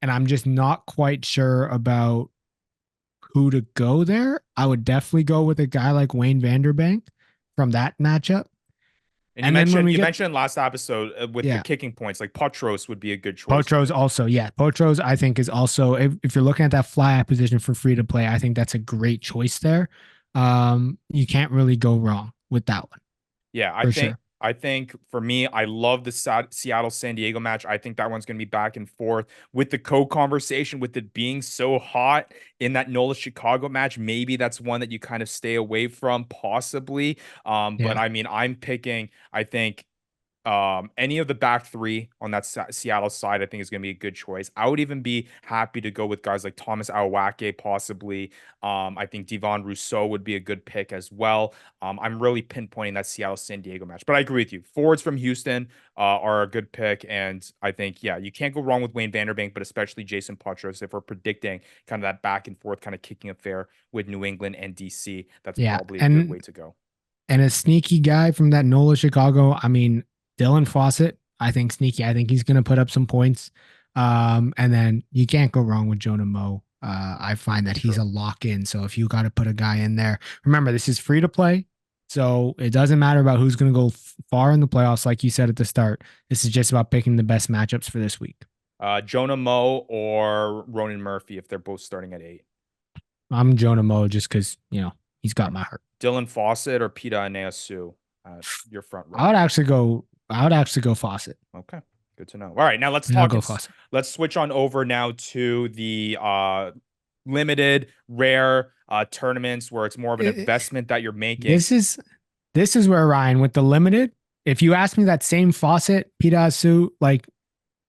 And I'm just not quite sure about who to go there, I would definitely go with a guy like Wayne Vanderbank from that matchup. And you mentioned last episode with the kicking points, like Potros would be a good choice. Potros also, Potros I think is also, if you're looking at that fly position for free to play, I think that's a great choice there. You can't really go wrong with that one. Yeah, I think for me, I love the Seattle San Diego match. I think that one's going to be back and forth with the conversation with it being so hot in that NOLA Chicago match. Maybe that's one that you kind of stay away from, possibly. But I mean, I'm picking, I think, any of the back three on that Seattle side, I think is going to be a good choice. I would even be happy to go with guys like Thomas Awake, possibly. I think Devon Rousseau would be a good pick as well. I'm really pinpointing that Seattle San Diego match, but I agree with you. Forwards from Houston are a good pick, and I think you can't go wrong with Wayne Vanderbank, but especially Jason Potros if we're predicting kind of that back and forth kind of kicking affair with New England and DC. That's probably a good way to go. And a sneaky guy from that NOLA Chicago, I mean, Dylan Fawcett, I think sneaky. I think he's going to put up some points. And then you can't go wrong with Jonah Moe. I find that he's a lock in. So if you got to put a guy in there, remember, this is free to play. So it doesn't matter about who's going to go far in the playoffs. Like you said at the start, this is just about picking the best matchups for this week. Jonah Moe or Ronan Murphy, if they're both starting at 8. I'm Jonah Moe just because, he's got my heart. Dylan Fawcett or Pita Aneasu, your front row. I would actually go Fawcett. Okay, good to know. All right, now let's talk. Let's switch on over now to the limited, rare tournaments where it's more of an investment that you're making. This is where, Ryan, with the limited, if you ask me that same Fawcett, Pita Aneasu, like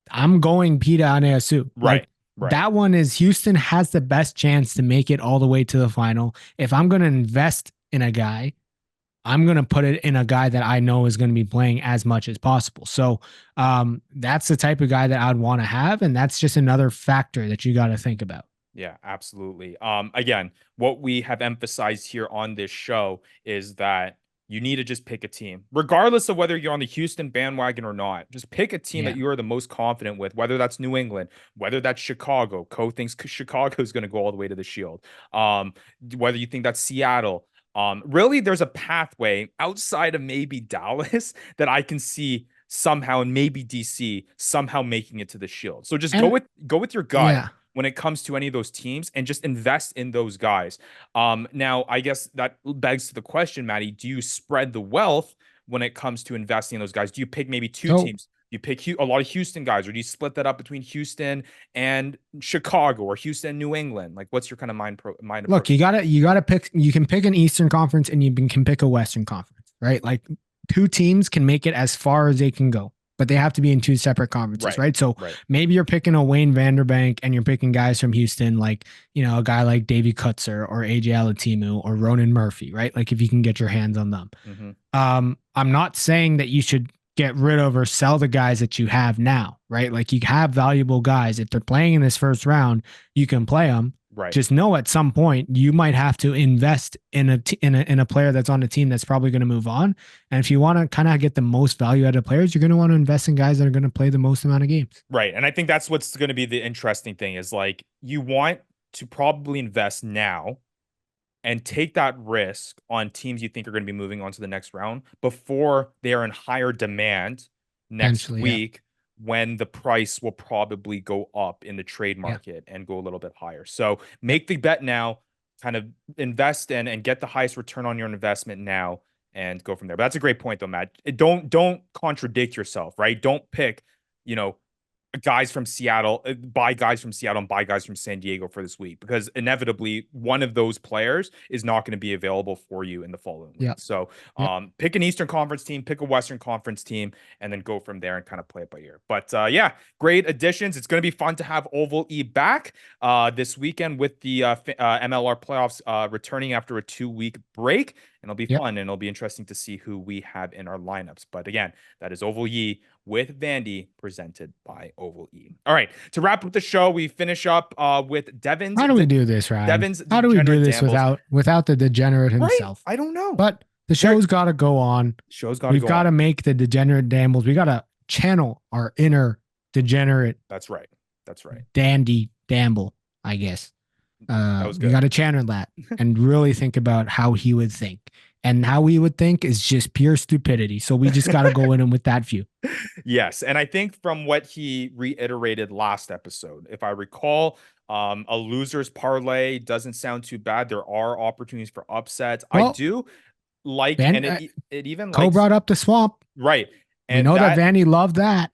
I'm going Pita Aneasu. Right. That one is Houston has the best chance to make it all the way to the final. If I'm going to invest in a guy, I'm going to put it in a guy that I know is going to be playing as much as possible. So that's the type of guy that I'd want to have. And that's just another factor that you got to think about. Yeah, absolutely. Again, what we have emphasized here on this show is that you need to just pick a team, regardless of whether you're on the Houston bandwagon or not. Just pick a team that you are the most confident with, whether that's New England, whether that's Chicago. Co thinks Chicago is going to go all the way to the Shield. Whether you think that's Seattle. Really, there's a pathway outside of maybe Dallas that I can see somehow, and maybe DC somehow making it to the Shield. So just go with your gut when it comes to any of those teams and just invest in those guys. Now, I guess that begs to the question, Maddie, do you spread the wealth when it comes to investing in those guys? Do you pick maybe two teams? You pick a lot of Houston guys, or do you split that up between Houston and Chicago or Houston and New England? Like, what's your kind of mind Look, you gotta pick. You can pick an Eastern Conference and you can pick a Western Conference, right? Like two teams can make it as far as they can go, but they have to be in two separate conferences, right? So maybe you're picking a Wayne Vanderbank and you're picking guys from Houston, like, a guy like Davey Kutzer or AJ Alatimu or Ronan Murphy, right? Like if you can get your hands on them. Mm-hmm. I'm not saying that you should get rid of or sell the guys that you have now, right? Like you have valuable guys. If they're playing in this first round, you can play them. Right. Just know at some point you might have to invest in a player that's on a team that's probably going to move on. And if you want to kind of get the most value out of players, you're going to want to invest in guys that are going to play the most amount of games. Right. And I think that's what's going to be the interesting thing is like you want to probably invest now and take that risk on teams you think are going to be moving on to the next round before they are in higher demand next week when the price will probably go up in the trade market and go a little bit higher. So make the bet now, kind of invest in and get the highest return on your investment now and go from there. But that's a great point though, Matt. Don't contradict yourself, right? Don't pick, guys from Seattle, buy guys from Seattle and buy guys from San Diego for this week, because inevitably one of those players is not going to be available for you in the following week. So pick an Eastern Conference team, pick a Western Conference team, and then go from there and kind of play it by ear. But great additions. It's going to be fun to have OvalYe back this weekend with the MLR playoffs returning after a 2-week break. And it'll be fun, and it'll be interesting to see who we have in our lineups. But again, that is OvalYe with Vandy, presented by OvalYe. All right, to wrap up the show, we finish up with Devin's. How do we do this, Ryan? How do we do this without the Degenerate himself? Right? I don't know. But the show's got to go on. We've got to make the Degenerate Dambles. We got to channel our inner Degenerate. That's right. Dandy Damble, I guess. was good. We got to channel that and really think about how he would think. And how he would think is just pure stupidity. So we just got to go in with that view. Yes. And I think from what he reiterated last episode, if I recall, a loser's parlay doesn't sound too bad. There are opportunities for upsets. Well, I do like, Van, and it even Cole brought up the swamp. Right. And we know that Vandy loved that.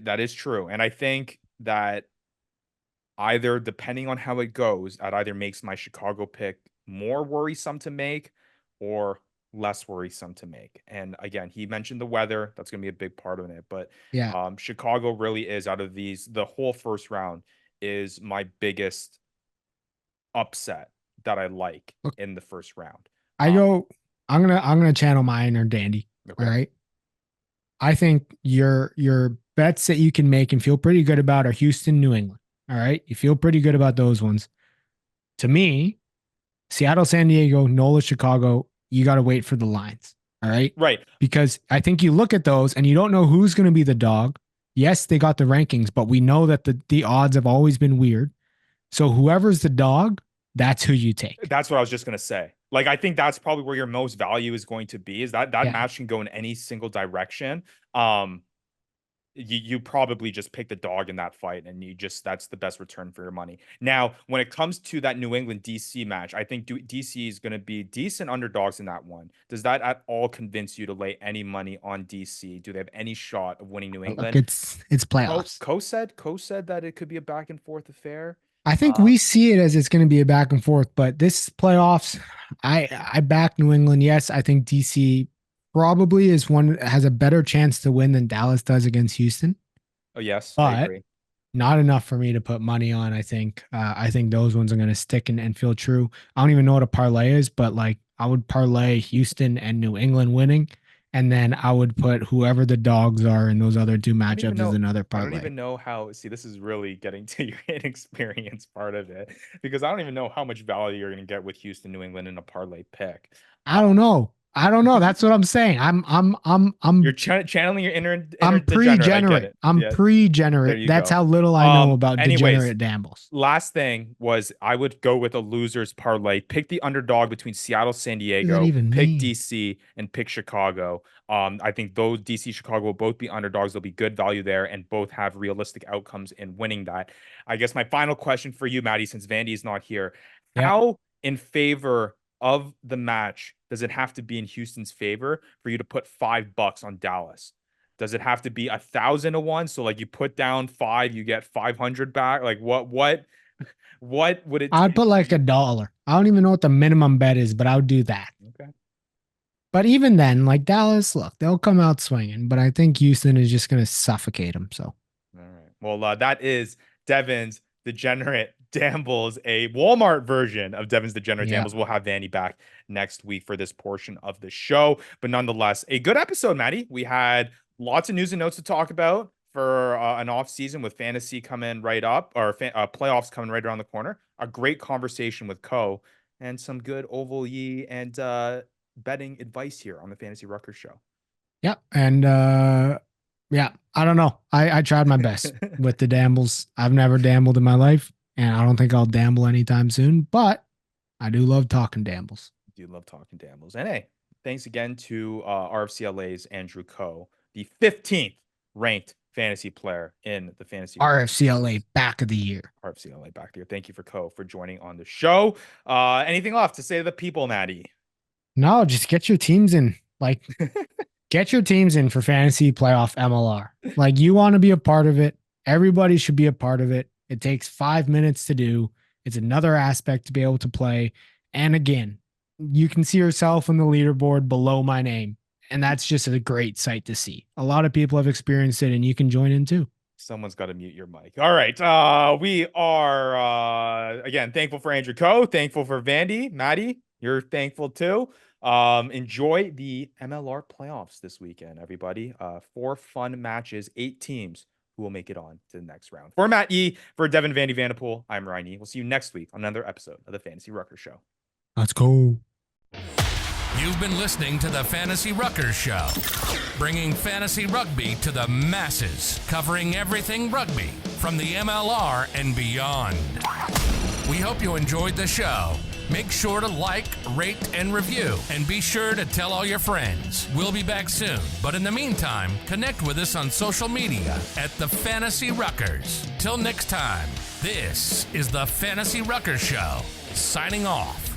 That is true. And I think that either, depending on how it goes, that either makes my Chicago pick more worrisome to make or less worrisome to make. And again, he mentioned the weather. That's going to be a big part of it. But yeah, Chicago really is, out of these, the whole first round is my biggest upset that I like in the first round. I'm gonna channel my inner dandy. Okay. All right. I think your bets that you can make and feel pretty good about are Houston, New England. All right. You feel pretty good about those ones. To me, Seattle, San Diego, NOLA, Chicago, you got to wait for the lines. All right. Right. Because I think you look at those and you don't know who's going to be the dog. Yes, they got the rankings, but we know that the odds have always been weird. So whoever's the dog, that's who you take. That's what I was just going to say. Like, I think that's probably where your most value is going to be, is that match can go in any single direction. You probably just pick the dog in that fight, and that's the best return for your money. Now, when it comes to that New England DC match, I think DC is going to be decent underdogs in that one. Does that at all convince you to lay any money on DC? Do they have any shot of winning New England? Look, it's playoffs. Co said that it could be a back and forth affair. I think we see it as it's going to be a back and forth, but this playoffs, I back New England. Yes, I think DC probably has a better chance to win than Dallas does against Houston. Oh yes, but I agree. Not enough for me to put money on. I think those ones are going to stick and feel true. I don't even know what a parlay is, but like I would parlay Houston and New England winning, and then I would put whoever the dogs are in those other two matchups as another parlay. I don't even know how. See, this is really getting to your inexperience part of it, because I don't even know how much value you're going to get with Houston, New England in a parlay pick. I don't know. That's what I'm saying. You're channeling your inner I'm pre-generate. Pre-generate. That's how little I know about Degenerate Dambles. Last thing was, I would go with a loser's parlay. Pick the underdog between Seattle, San Diego, pick DC, and pick Chicago. I think those DC, Chicago will both be underdogs. There'll be good value there, and both have realistic outcomes in winning that. I guess my final question for you, Maddie, since Vandy is not here, how in favor of the match does it have to be in Houston's favor for you to put $5 on Dallas? Does it have to be 1,000 to 1? So like you put down 5, you get 500 back. Like what would it? I'd put like $1. I don't even know what the minimum bet is, but I would do that. Okay. But even then, like Dallas, look, they'll come out swinging, but I think Houston is just going to suffocate them. So, all right. Well, that is Devin's Degenerate Dambles, a Walmart version of Devin's Degenerate Dambles. We'll have Vandy back next week for this portion of the show. But nonetheless, a good episode, Maddie. We had lots of news and notes to talk about for an off season with fantasy coming right up, or playoffs coming right around the corner. A great conversation with Co, and some good OvalYe and betting advice here on the Fantasy Ruckers Show. Yeah. And I don't know. I tried my best with the Dambles. I've never dambled in my life, and I don't think I'll damble anytime soon, but I do love talking Dambles. You do love talking Dambles. And hey, thanks again to RFCLA's Andrew Co, the 15th ranked fantasy player in the fantasy RFCLA back of the year. RFCLA back of the year. Thank you for Co for joining on the show. Anything left to say to the people, Maddie? No, just get your teams in. Like, get your teams in for fantasy playoff MLR. Like, you want to be a part of it. Everybody should be a part of it. It takes 5 minutes to do. It's another aspect to be able to play. And again, you can see yourself on the leaderboard below my name. And that's just a great sight to see. A lot of people have experienced it, and you can join in too. Someone's got to mute your mic. All right. We are, again, thankful for Andrew Co. Thankful for Vandy. Maddie, you're thankful too. Enjoy the MLR playoffs this weekend, everybody. 4 fun matches, 8 teams who will make it on to the next round. For Matt E, for Devin, Vandy, Vanderpool, I'm Ryan E. We'll see you next week on another episode of the Fantasy Ruckers Show. Let's go. You've been listening to the Fantasy Ruckers Show, bringing fantasy rugby to the masses, covering everything rugby from the MLR and beyond. We hope you enjoyed the show. Make sure to like, rate, and review, and be sure to tell all your friends. We'll be back soon, but in the meantime, connect with us on social media at the Fantasy Ruckers. Till next time, this is the Fantasy Ruckers Show, signing off.